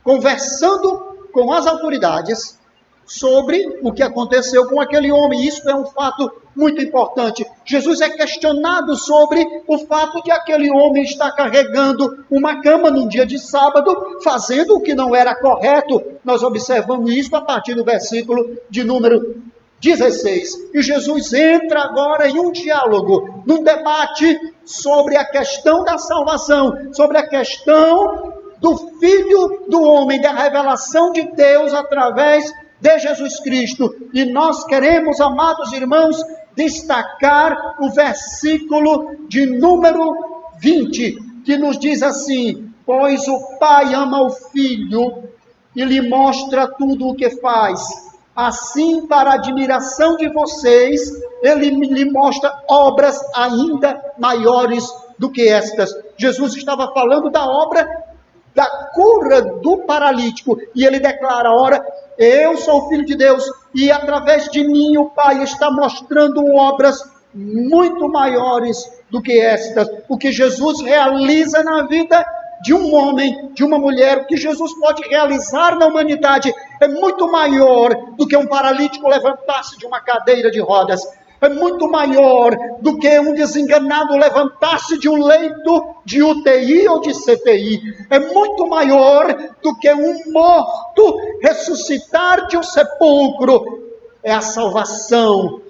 conversando com as autoridades sobre o que aconteceu com aquele homem. Isso é um fato muito importante. Jesus é questionado sobre o fato de aquele homem estar carregando uma cama num dia de sábado, fazendo o que não era correto. Nós observamos isso a partir do versículo de número 16. E Jesus entra agora em um diálogo, num debate sobre a questão da salvação, sobre a questão do Filho do Homem, da revelação de Deus através de Jesus Cristo. E nós queremos, amados irmãos, destacar o versículo de número 20, que nos diz assim, pois o Pai ama o Filho e lhe mostra tudo o que faz. Assim, para a admiração de vocês, ele lhe mostra obras ainda maiores do que estas. Jesus estava falando da obra da cura do paralítico. E ele declara, ora, eu sou o Filho de Deus e através de mim o Pai está mostrando obras muito maiores do que estas. O que Jesus realiza na vida de um homem, de uma mulher, o que Jesus pode realizar na humanidade é muito maior do que um paralítico levantar-se de uma cadeira de rodas. é muito maior do que um desenganado levantar-se de um leito de UTI ou de CTI. É muito maior do que um morto ressuscitar de um sepulcro. É a salvação,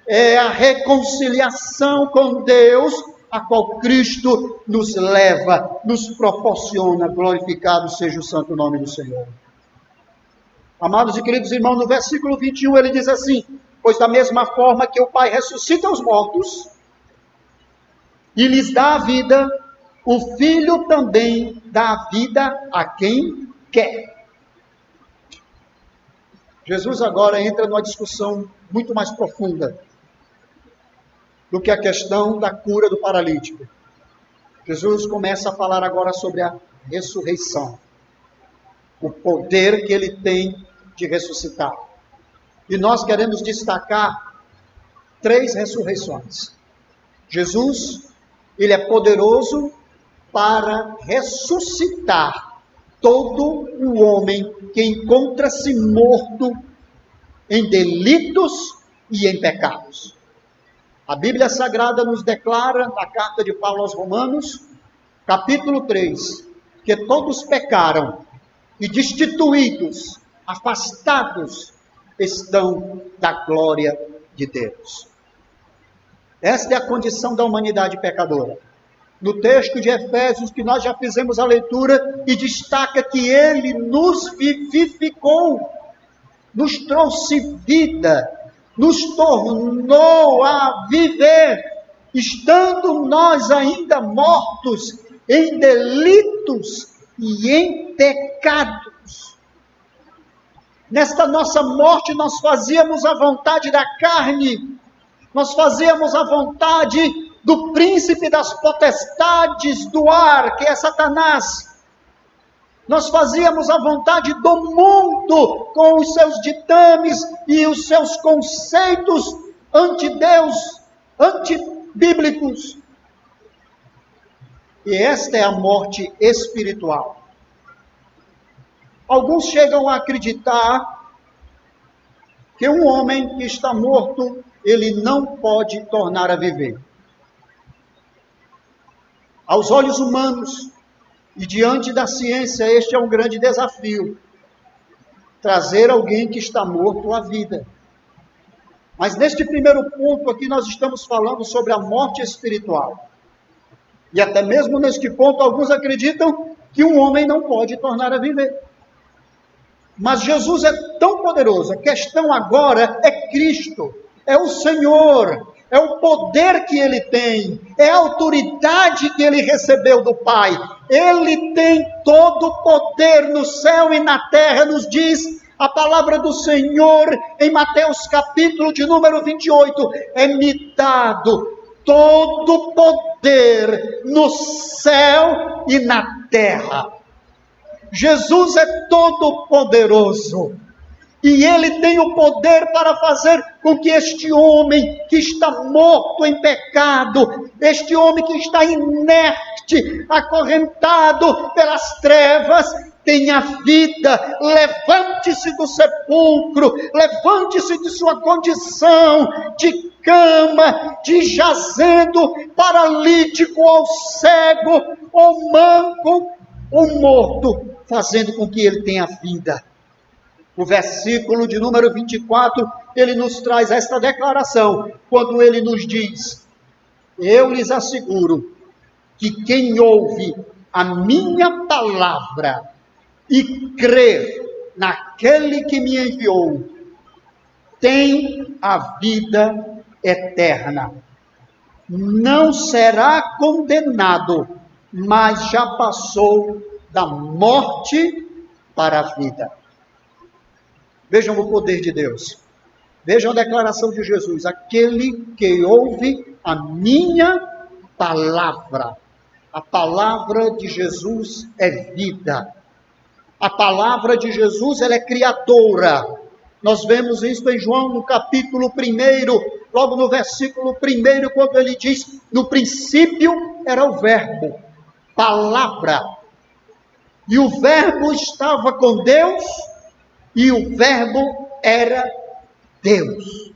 é a reconciliação com Deus, a qual Cristo nos leva, nos proporciona. Glorificado seja o santo nome do Senhor. Amados e queridos irmãos, no versículo 21 ele diz assim: pois da mesma forma que o Pai ressuscita os mortos e lhes dá a vida, o Filho também dá a vida a quem quer. Jesus agora entra numa discussão muito mais profunda do que a questão da cura do paralítico. Jesus começa a falar agora sobre a ressurreição, o poder que ele tem de ressuscitar. E nós queremos destacar 3 ressurreições. Jesus, ele é poderoso para ressuscitar todo o homem que encontra-se morto em delitos e em pecados. A Bíblia Sagrada nos declara, na carta de Paulo aos Romanos, capítulo 3, que todos pecaram e destituídos, afastados estão da glória de Deus. Esta é a condição da humanidade pecadora. No texto de Efésios, que nós já fizemos a leitura, e destaca que ele nos vivificou, nos trouxe vida, nos tornou a viver, estando nós ainda mortos em delitos e em pecados. Nesta nossa morte, nós fazíamos a vontade da carne, nós fazíamos a vontade do príncipe das potestades do ar, que é Satanás. Nós fazíamos a vontade do mundo, com os seus ditames e os seus conceitos anti-Deus, antibíblicos. E esta é a morte espiritual. Alguns chegam a acreditar que um homem que está morto, ele não pode tornar a viver. Aos olhos humanos e diante da ciência, este é um grande desafio. Trazer alguém que está morto à vida. Mas neste primeiro ponto aqui nós estamos falando sobre a morte espiritual. E até mesmo neste ponto alguns acreditam que um homem não pode tornar a viver. Mas Jesus é tão poderoso. A questão agora é Cristo, é o Senhor, é o poder que ele tem, é a autoridade que ele recebeu do Pai. Ele tem todo o poder no céu e na terra, nos diz a palavra do Senhor em Mateus capítulo de número 28. É-me dado todo o poder no céu e na terra. Jesus é todo poderoso. E ele tem o poder para fazer com que este homem que está morto em pecado, este homem que está inerte, acorrentado pelas trevas, tenha vida. Levante-se do sepulcro, levante-se de sua condição de cama, de jazendo, paralítico ou cego, ou manco, ou morto, fazendo com que ele tenha vida. O versículo de número 24, ele nos traz esta declaração, quando ele nos diz: eu lhes asseguro que quem ouve a minha palavra e crer naquele que me enviou, tem a vida eterna. Não será condenado, mas já passou da morte para a vida. Vejam o poder de Deus. Vejam a declaração de Jesus: aquele que ouve a minha palavra. A palavra de Jesus é vida. A palavra de Jesus, ela é criadora. Nós vemos isso em João no capítulo 1, logo no versículo 1, quando ele diz: no princípio era o verbo, palavra. E o verbo estava com Deus, e o verbo era Deus.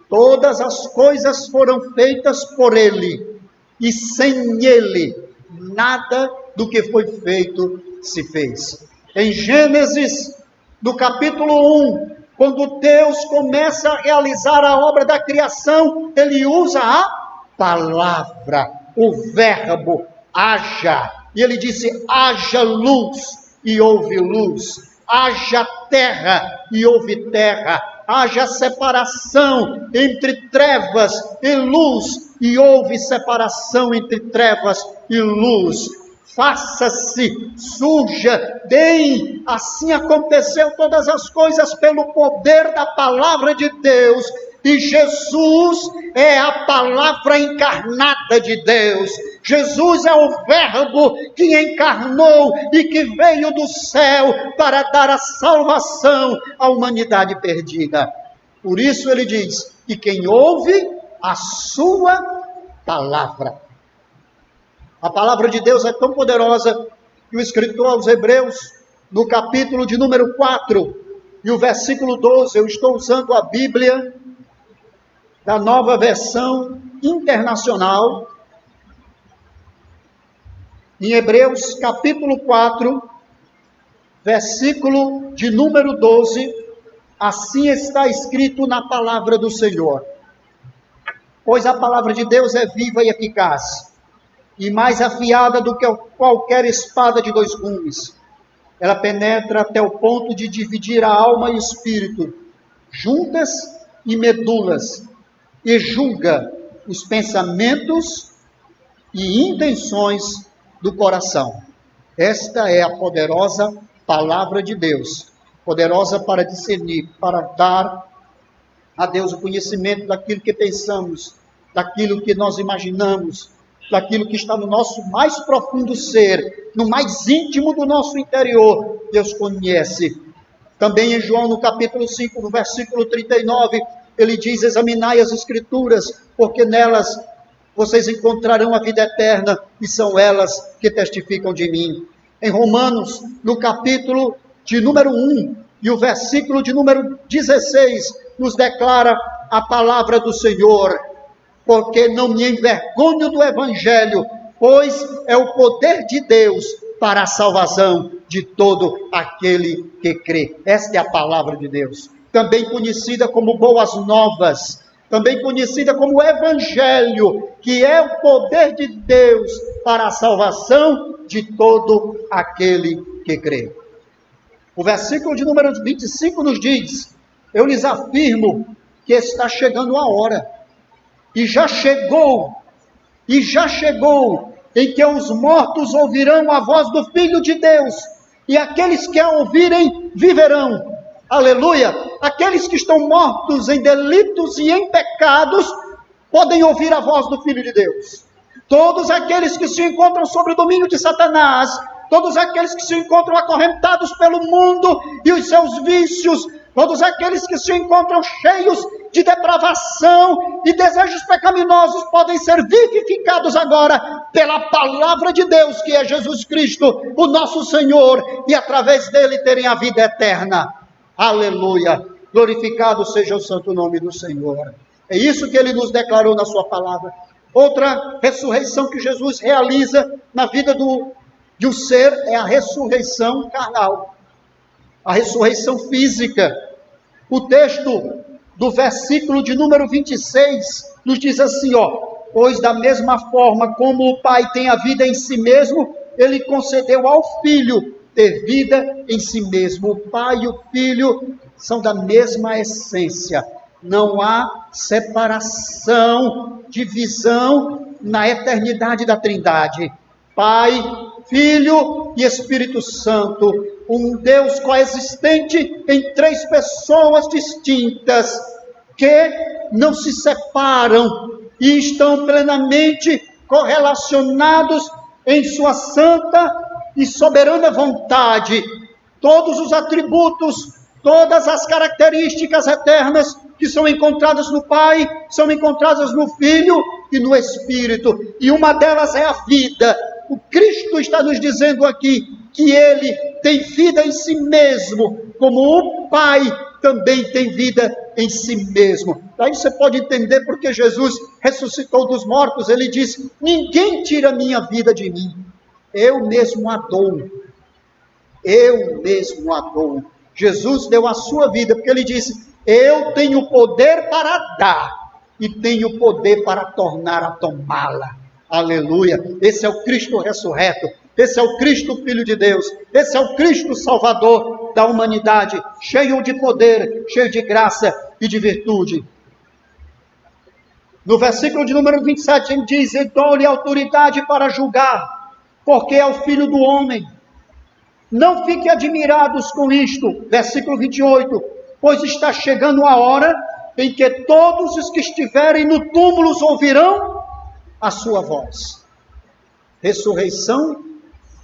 Todas as coisas foram feitas por Ele, e sem Ele, nada do que foi feito se fez. Em Gênesis, no capítulo 1, quando Deus começa a realizar a obra da criação, Ele usa a palavra, o verbo, haja. E Ele disse, haja luz, e houve luz. Haja terra, e houve terra. Haja separação entre trevas e luz, e houve separação entre trevas e luz. Faça-se, surja, bem, assim aconteceu todas as coisas pelo poder da palavra de Deus, e Jesus é a palavra encarnada de Deus. Jesus é o verbo que encarnou e que veio do céu para dar a salvação à humanidade perdida. Por isso ele diz, e quem ouve a sua palavra. A palavra de Deus é tão poderosa que o escritor aos Hebreus, no capítulo de número 4, e o versículo 12, eu estou usando a Bíblia da Nova Versão Internacional, em Hebreus capítulo 4, versículo de número 12, assim está escrito na palavra do Senhor. Pois a palavra de Deus é viva e eficaz, e mais afiada do que qualquer espada de dois gumes. Ela penetra até o ponto de dividir a alma e o espírito, juntas e medulas, e julga os pensamentos e intenções do coração. Esta é a poderosa palavra de Deus, poderosa para discernir, para dar a Deus o conhecimento daquilo que pensamos, daquilo que nós imaginamos, daquilo que está no nosso mais profundo ser, no mais íntimo do nosso interior. Deus conhece. Também em João, no capítulo 5, no versículo 39, ele diz, examinai as Escrituras, porque nelas vocês encontrarão a vida eterna, e são elas que testificam de mim. Em Romanos, no capítulo de número 1, e o versículo de número 16, nos declara a palavra do Senhor, porque não me envergonho do Evangelho, pois é o poder de Deus para a salvação de todo aquele que crê. Esta é a palavra de Deus, também conhecida como Boas Novas, também conhecida como Evangelho, que é o poder de Deus para a salvação de todo aquele que crê. O versículo de número 25 nos diz, eu lhes afirmo que está chegando a hora, e já chegou, em que os mortos ouvirão a voz do Filho de Deus, e aqueles que a ouvirem viverão. Aleluia! Aqueles que estão mortos em delitos e em pecados, podem ouvir a voz do Filho de Deus. Todos aqueles que se encontram sob o domínio de Satanás, todos aqueles que se encontram acorrentados pelo mundo e os seus vícios, todos aqueles que se encontram cheios de depravação e desejos pecaminosos, podem ser vivificados agora pela palavra de Deus, que é Jesus Cristo, o nosso Senhor, e através dele terem a vida eterna. Aleluia! Glorificado seja o santo nome do Senhor. É isso que ele nos declarou na sua palavra. Outra ressurreição que Jesus realiza na vida de um ser é a ressurreição carnal, a ressurreição física. O texto do versículo de número 26 nos diz assim, pois da mesma forma como o Pai tem a vida em si mesmo, ele concedeu ao Filho ter vida em si mesmo. O Pai e o Filho são da mesma essência. Não há separação, divisão na eternidade da Trindade. Pai, Filho e Espírito Santo, um Deus coexistente em três pessoas distintas, que não se separam e estão plenamente correlacionados em sua santa e soberana vontade. Todos os atributos, todas as características eternas que são encontradas no Pai, são encontradas no Filho e no Espírito, e uma delas é a vida. O Cristo está nos dizendo aqui que ele tem vida em si mesmo, como o Pai também tem vida em si mesmo. Daí você pode entender porque Jesus ressuscitou dos mortos. Ele disse: ninguém tira a minha vida de mim, eu mesmo a dou. Eu mesmo a dou. Jesus deu a sua vida, porque ele disse: eu tenho poder para dar, e tenho poder para tornar a tomá-la. Aleluia. Esse é o Cristo ressurreto. Esse é o Cristo Filho de Deus. Esse é o Cristo Salvador da humanidade, cheio de poder, cheio de graça e de virtude. No versículo de número 27, ele diz: e dou-lhe autoridade para julgar, porque é o Filho do homem. Não fiquem admirados com isto. Versículo 28, pois está chegando a hora em que todos os que estiverem no túmulo ouvirão a sua voz. Ressurreição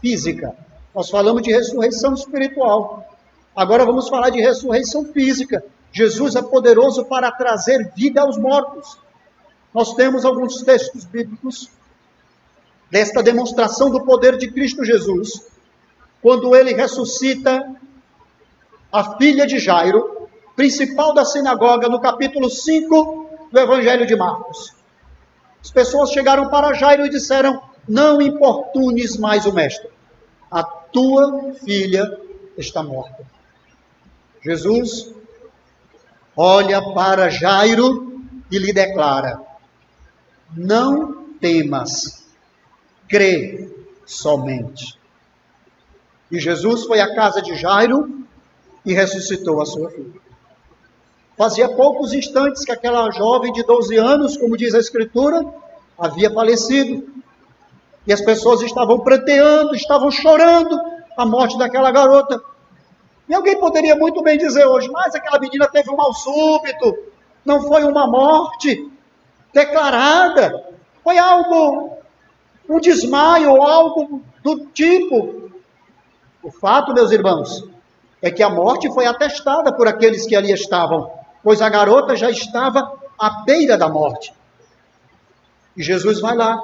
física. Nós falamos de ressurreição espiritual. Agora vamos falar de ressurreição física. Jesus é poderoso para trazer vida aos mortos. Nós temos alguns textos bíblicos desta demonstração do poder de Cristo Jesus, quando ele ressuscita a filha de Jairo, principal da sinagoga, no capítulo 5 do Evangelho de Marcos. As pessoas chegaram para Jairo e disseram: não importunes mais o mestre, a tua filha está morta. Jesus olha para Jairo e lhe declara: não temas, crê somente. E Jesus foi à casa de Jairo e ressuscitou a sua filha. Fazia poucos instantes que aquela jovem de 12 anos, como diz a Escritura, havia falecido. E as pessoas estavam pranteando, estavam chorando a morte daquela garota. E alguém poderia muito bem dizer hoje: mas aquela menina teve um mal súbito, não foi uma morte declarada, foi algo, um desmaio, algo do tipo. O fato, meus irmãos, é que a morte foi atestada por aqueles que ali estavam, pois a garota já estava à beira da morte. E Jesus vai lá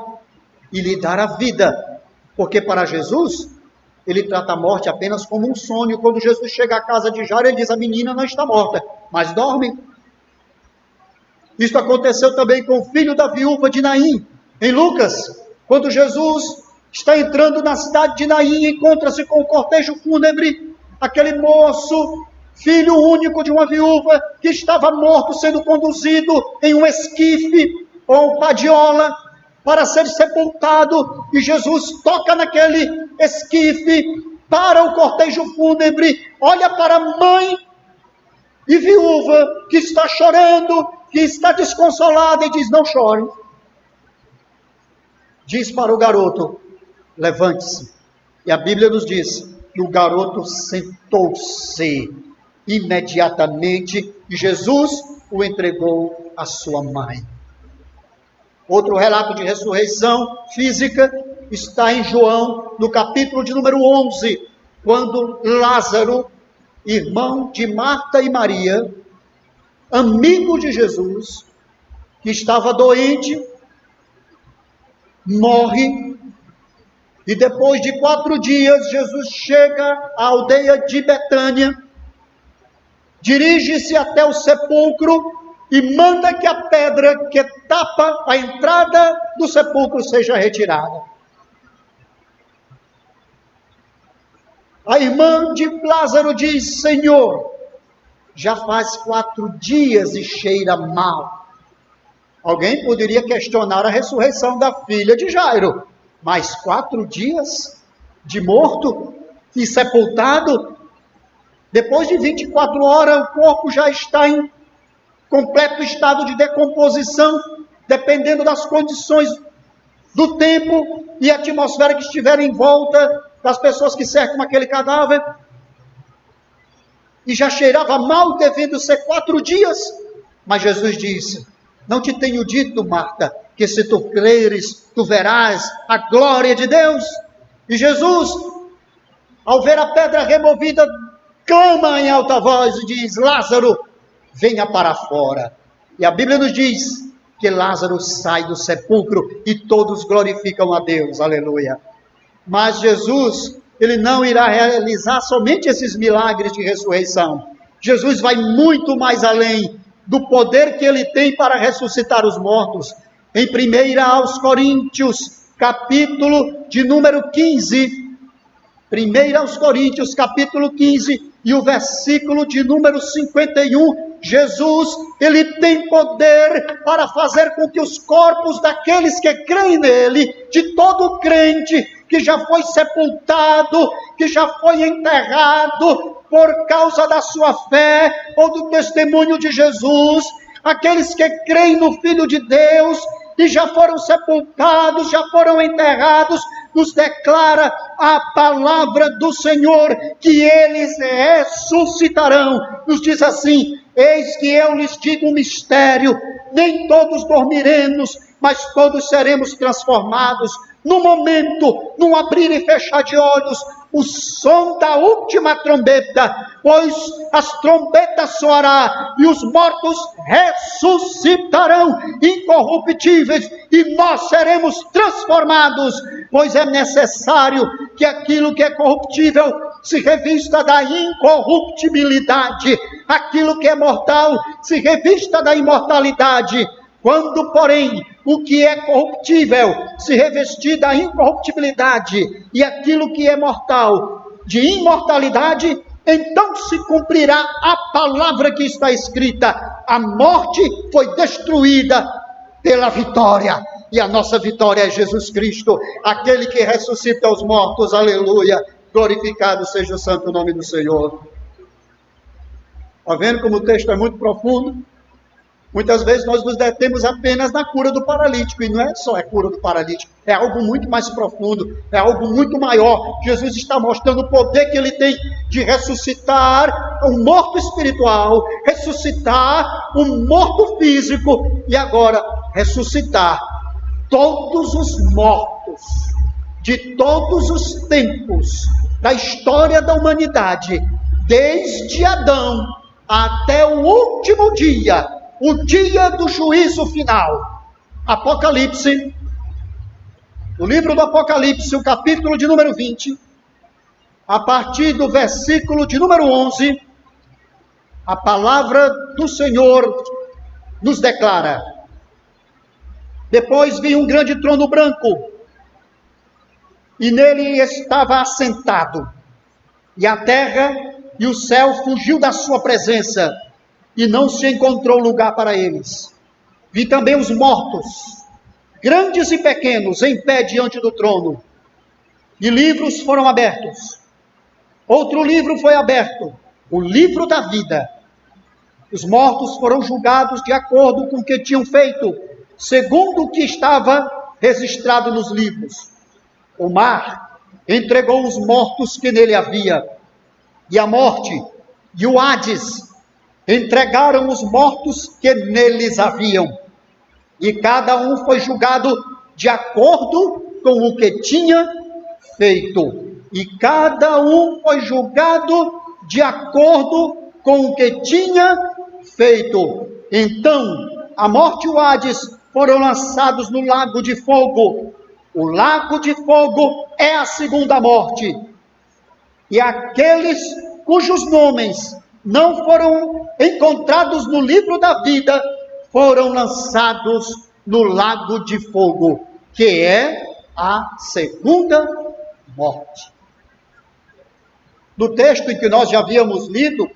e lhe dá a vida, porque para Jesus, ele trata a morte apenas como um sonho. Quando Jesus chega à casa de Jairo, ele diz: a menina não está morta, mas dorme. Isto aconteceu também com o filho da viúva de Naim, em Lucas, quando Jesus está entrando na cidade de Naim, encontra-se com o cortejo fúnebre, aquele moço, filho único de uma viúva, que estava morto, sendo conduzido em um esquife ou padiola para ser sepultado, e Jesus toca naquele esquife, para o cortejo fúnebre, olha para a mãe e viúva que está chorando, que está desconsolada, e diz: não chore. Diz para o garoto: levante-se. E a Bíblia nos diz que o garoto sentou-se imediatamente e Jesus o entregou à sua mãe. Outro relato de ressurreição física está em João, no capítulo de número 11, quando Lázaro, irmão de Marta e Maria, amigo de Jesus, que estava doente, morre. E depois de 4 dias, Jesus chega à aldeia de Betânia, dirige-se até o sepulcro e manda que a pedra que tapa a entrada do sepulcro seja retirada. A irmã de Lázaro diz: Senhor, já faz 4 dias e cheira mal. Alguém poderia questionar a ressurreição da filha de Jairo, mas 4 dias de morto e sepultado? Depois de 24 horas, o corpo já está em completo estado de decomposição, dependendo das condições do tempo e atmosfera que estiver em volta das pessoas que cercam aquele cadáver. E já cheirava mal, devendo ser 4 dias. Mas Jesus disse: não te tenho dito, Marta, que se tu creres, tu verás a glória de Deus? E Jesus, ao ver a pedra removida, clama em alta voz e diz: Lázaro, venha para fora. E a Bíblia nos diz que Lázaro sai do sepulcro e todos glorificam a Deus, aleluia. Mas Jesus, ele não irá realizar somente esses milagres de ressurreição. Jesus vai muito mais além do poder que ele tem para ressuscitar os mortos. Em 1 aos Coríntios, capítulo de número 15, 1 aos Coríntios, capítulo 15, e o versículo de número 51, Jesus, ele tem poder para fazer com que os corpos daqueles que creem nele, de todo crente que já foi sepultado, que já foi enterrado por causa da sua fé ou do testemunho de Jesus, aqueles que creem no Filho de Deus e já foram sepultados, já foram enterrados, nos declara a palavra do Senhor, que eles ressuscitarão. Nos diz assim: eis que eu lhes digo um mistério, nem todos dormiremos, mas todos seremos transformados, no momento, num abrir e fechar de olhos, o som da última trombeta, pois as trombetas soará, e os mortos ressuscitarão incorruptíveis, e nós seremos transformados, pois é necessário que aquilo que é corruptível se revista da incorruptibilidade, aquilo que é mortal se revista da imortalidade. Quando, porém, o que é corruptível se revestir da incorruptibilidade e aquilo que é mortal de imortalidade, então se cumprirá a palavra que está escrita: a morte foi destruída pela vitória, e a nossa vitória é Jesus Cristo, aquele que ressuscita os mortos. Aleluia, glorificado seja o santo nome do Senhor. Está vendo como o texto é muito profundo? Muitas vezes nós nos detemos apenas na cura do paralítico, e não é só a cura do paralítico, é algo muito mais profundo, é algo muito maior. Jesus está mostrando o poder que ele tem de ressuscitar um morto espiritual, ressuscitar um morto físico, e agora ressuscitar todos os mortos de todos os tempos da história da humanidade, desde Adão até o último dia, o dia do juízo final. Apocalipse, o livro do Apocalipse, o capítulo de número 20, a partir do versículo de número 11, a palavra do Senhor nos declara: depois vi um grande trono branco, e nele estava assentado, e a terra e o céu fugiu da sua presença, e não se encontrou lugar para eles. Vi também os mortos, grandes e pequenos, em pé diante do trono, e livros foram abertos. Outro livro foi aberto, o livro da vida. Os mortos foram julgados de acordo com o que tinham feito, segundo o que estava registrado nos livros. O mar entregou os mortos que nele havia, e a morte e o Hades entregaram os mortos que neles haviam, e cada um foi julgado de acordo com o que tinha feito. E cada um foi julgado de acordo com o que tinha feito. Então, a morte e o Hades foram lançados no lago de fogo. O lago de fogo é a segunda morte. E aqueles cujos nomes não foram encontrados no livro da vida foram lançados no lago de fogo, que é a segunda morte. No texto em que nós já havíamos lido,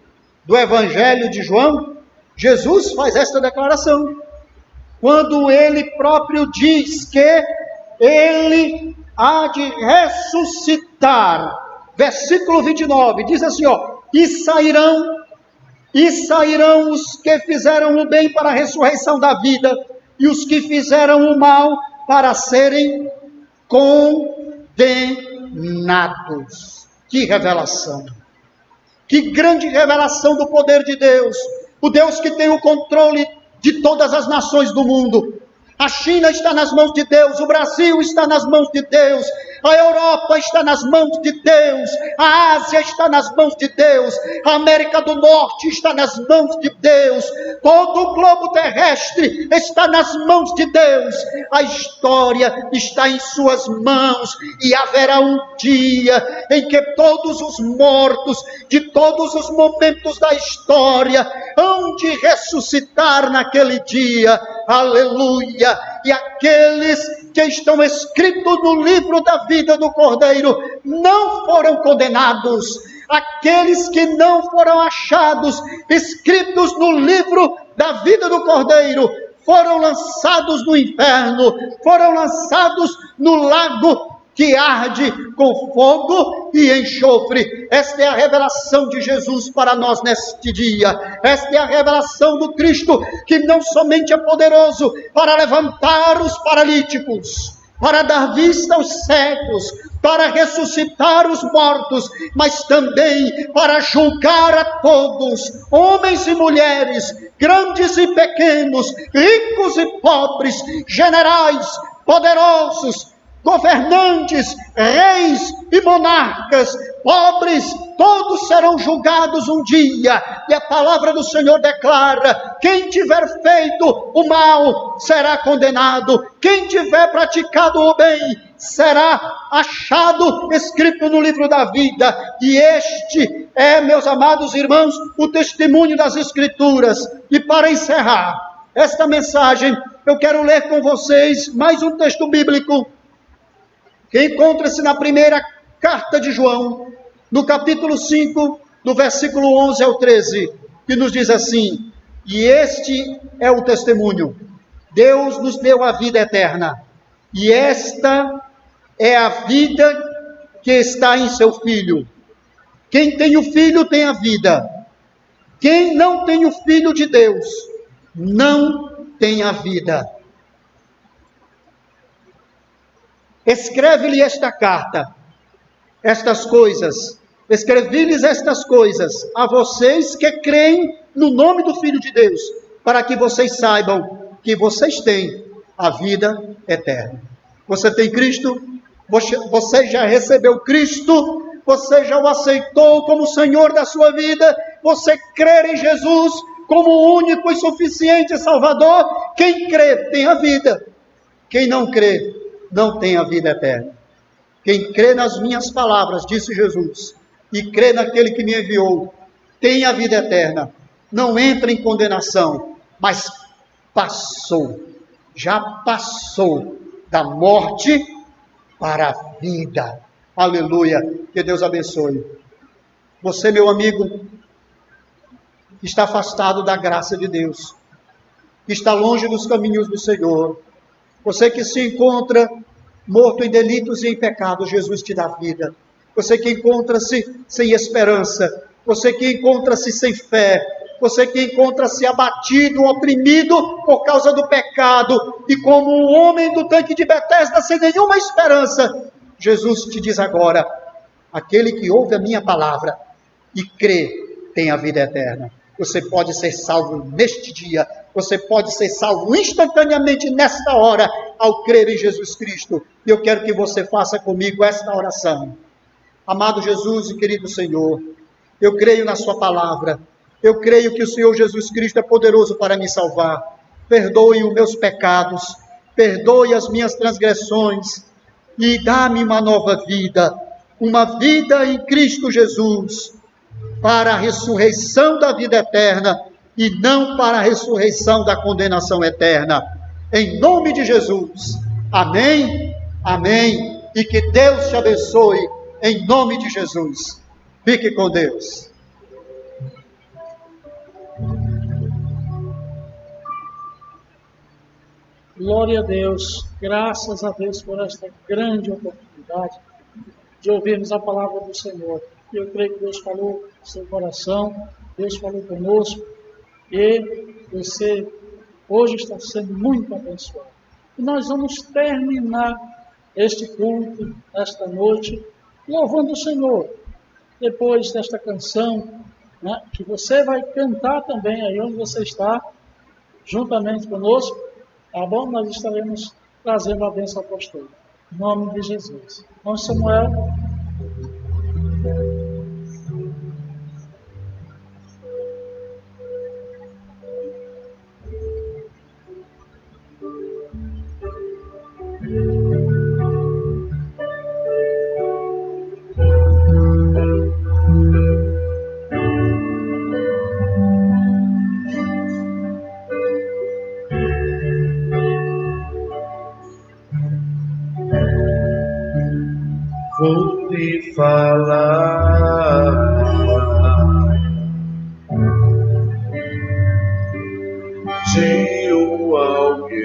do Evangelho de João, Jesus faz esta declaração, quando ele próprio diz que ele há de ressuscitar. Versículo 29, diz assim, e sairão os que fizeram o bem para a ressurreição da vida, e os que fizeram o mal para serem condenados. Que revelação! Que grande revelação do poder de Deus! O Deus que tem o controle de todas as nações do mundo. A China está nas mãos de Deus, o Brasil está nas mãos de Deus, A Europa está nas mãos de Deus. A Ásia está nas mãos de Deus. A América do Norte está nas mãos de Deus. Todo o globo terrestre está nas mãos de Deus. A história está em suas mãos. E haverá um dia em que todos os mortos de todos os momentos da história hão de ressuscitar naquele dia. Aleluia! E aqueles que estão escritos no livro da vida do Cordeiro não foram condenados. Aqueles que não foram achados escritos no livro da vida do Cordeiro foram lançados no inferno, foram lançados no lago que arde com fogo e enxofre. Esta é a revelação de Jesus para nós neste dia. Esta é a revelação do Cristo, que não somente é poderoso para levantar os paralíticos, para dar vista aos cegos, para ressuscitar os mortos, mas também para julgar a todos, homens e mulheres, grandes e pequenos, ricos e pobres, generais, poderosos, governantes, reis e monarcas, pobres, todos serão julgados um dia. E a palavra do Senhor declara: quem tiver feito o mal será condenado, quem tiver praticado o bem será achado escrito no livro da vida. E este é, meus amados irmãos, o testemunho das Escrituras. E para encerrar esta mensagem, eu quero ler com vocês mais um texto bíblico que encontra-se na primeira carta de João, no capítulo 5, do versículo 11 ao 13, que nos diz assim: e este é o testemunho: Deus nos deu a vida eterna, e esta é a vida que está em seu Filho. Quem tem o Filho tem a vida. Quem não tem o Filho de Deus não tem a vida. Escreve-lhe esta carta, estas coisas, escrevi-lhes estas coisas a vocês que creem no nome do Filho de Deus, para que vocês saibam que vocês têm a vida eterna. Você tem Cristo? Você já recebeu Cristo? Você já o aceitou como Senhor da sua vida? Você crê em Jesus como o único e suficiente Salvador? Quem crê tem a vida. Quem não crê não tem a vida eterna. Quem crê nas minhas palavras, disse Jesus, e crê naquele que me enviou, tem a vida eterna. Não entra em condenação, mas já passou da morte para a vida. Aleluia. Que Deus abençoe. Você, meu amigo, está afastado da graça de Deus, está longe dos caminhos do Senhor. Você que se encontra morto em delitos e em pecados, Jesus te dá vida. Você que encontra-se sem esperança, você que encontra-se sem fé, você que encontra-se abatido, oprimido por causa do pecado, e como um homem do tanque de Betesda sem nenhuma esperança, Jesus te diz agora: aquele que ouve a minha palavra e crê tem a vida eterna. Você pode ser salvo neste dia, você pode ser salvo instantaneamente nesta hora, ao crer em Jesus Cristo. E eu quero que você faça comigo esta oração. Amado Jesus e querido Senhor, eu creio na sua palavra, eu creio que o Senhor Jesus Cristo é poderoso para me salvar. Perdoe os meus pecados, perdoe as minhas transgressões, e dá-me uma nova vida em Cristo Jesus, para a ressurreição da vida eterna e não para a ressurreição da condenação eterna. Em nome de Jesus. Amém, amém. E que Deus te abençoe em nome de Jesus. Fique com Deus. Glória a Deus, graças a Deus por esta grande oportunidade de ouvirmos a palavra do Senhor. Eu creio que Deus falou no seu coração, Deus falou conosco, e você hoje está sendo muito abençoado. E nós vamos terminar este culto, esta noite, louvando o Senhor. Depois desta canção, né, que você vai cantar também aí onde você está, juntamente conosco, tá bom? Nós estaremos trazendo a bênção apostólica. Em nome de Jesus. Irmão Samuel. Vou lhe falar de alguém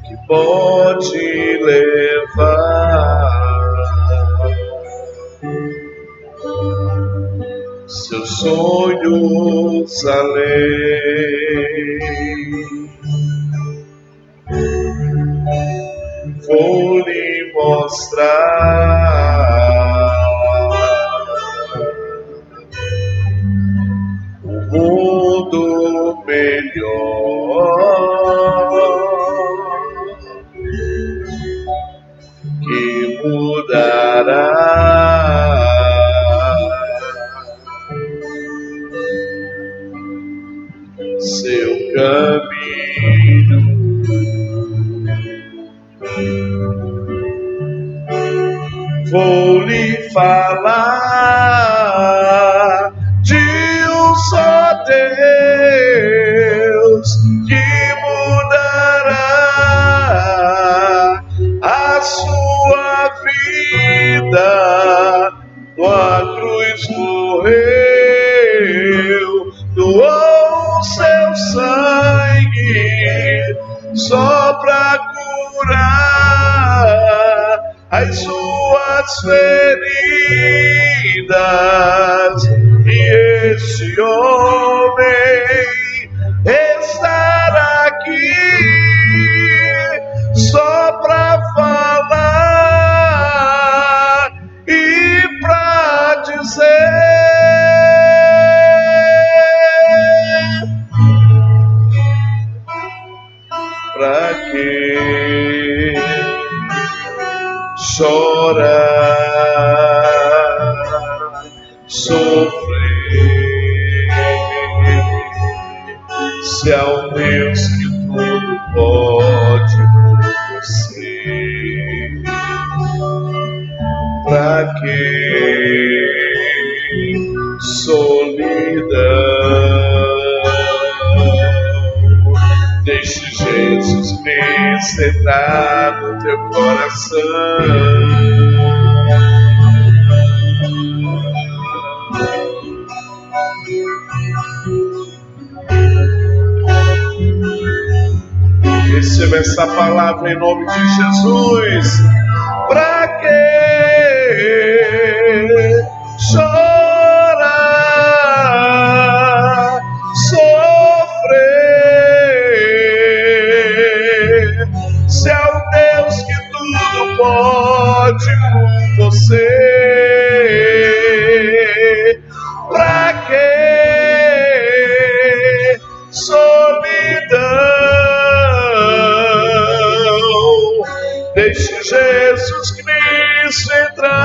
que pode levar seus sonhos além. Vou lhe mostrar um mundo melhor que mudará seu caminho. Vou lhe falar de um só Deus que mudará a sua vida. Numa cruz morreu, doou seu sangue só para curar as suas feridas, e esse homem estará aqui só para falar e para dizer: pra que chorar, sofrer, se há um Deus que tudo pode por você? Pra que solidão? Deixe Jesus penetrar no teu coração. Receba essa palavra em nome de Jesus. Pra que chorar, sofrer, se há um Deus que tudo pode com você? Pra que solidão? Deixe Jesus Cristo entrar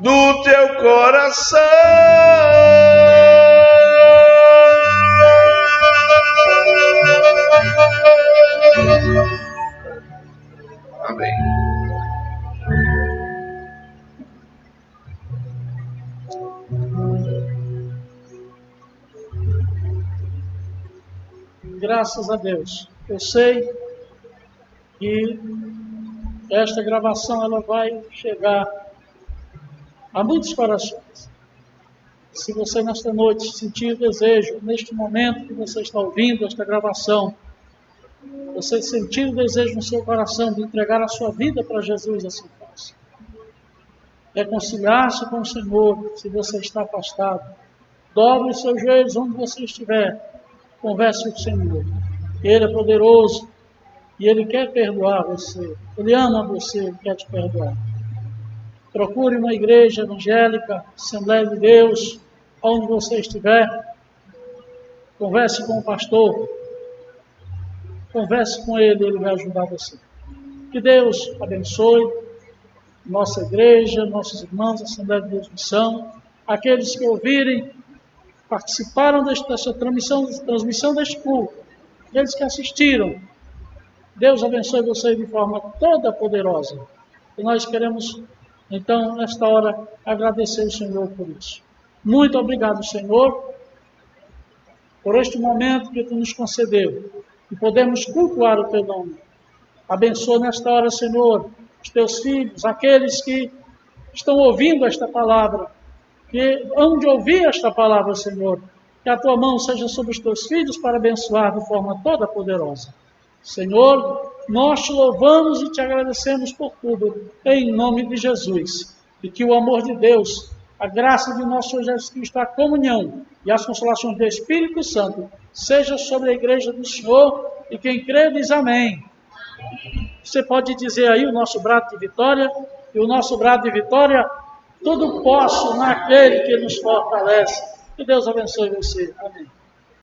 no teu coração. Amém. Graças a Deus. Eu sei que esta gravação ela vai chegar a muitos corações. Se você nesta noite sentir desejo, neste momento que você está ouvindo esta gravação, você sentir o desejo no seu coração de entregar a sua vida para Jesus, assim faça. Reconciliar-se com o Senhor, se você está afastado. Dobre os seus joelhos onde você estiver. Converse com o Senhor. Ele é poderoso e Ele quer perdoar você. Ele ama você, Ele quer te perdoar. Procure uma igreja evangélica, Assembleia de Deus, onde você estiver, converse com o pastor, converse com ele, ele vai ajudar você. Que Deus abençoe nossa igreja, nossos irmãos, a Assembleia de Deus Missão, aqueles que ouvirem, participaram dessa transmissão deste culto, aqueles que assistiram. Deus abençoe vocês de forma toda poderosa. E nós queremos, então, nesta hora, agradecer ao Senhor por isso. Muito obrigado, Senhor, por este momento que Tu nos concedeu e podemos cultuar o Teu nome. Abençoa nesta hora, Senhor, os Teus filhos, aqueles que estão ouvindo esta palavra, que hão de ouvir esta palavra, Senhor. Que a Tua mão seja sobre os Teus filhos para abençoar de forma toda poderosa. Senhor, nós Te louvamos e Te agradecemos por tudo, em nome de Jesus. E que o amor de Deus, a graça de nosso Senhor Jesus Cristo, a comunhão e as consolações do Espírito Santo seja sobre a igreja do Senhor, e quem crê diz amém. Você pode dizer aí o nosso brado de vitória, e o nosso brado de vitória, tudo posso naquele que nos fortalece. Que Deus abençoe você. Amém.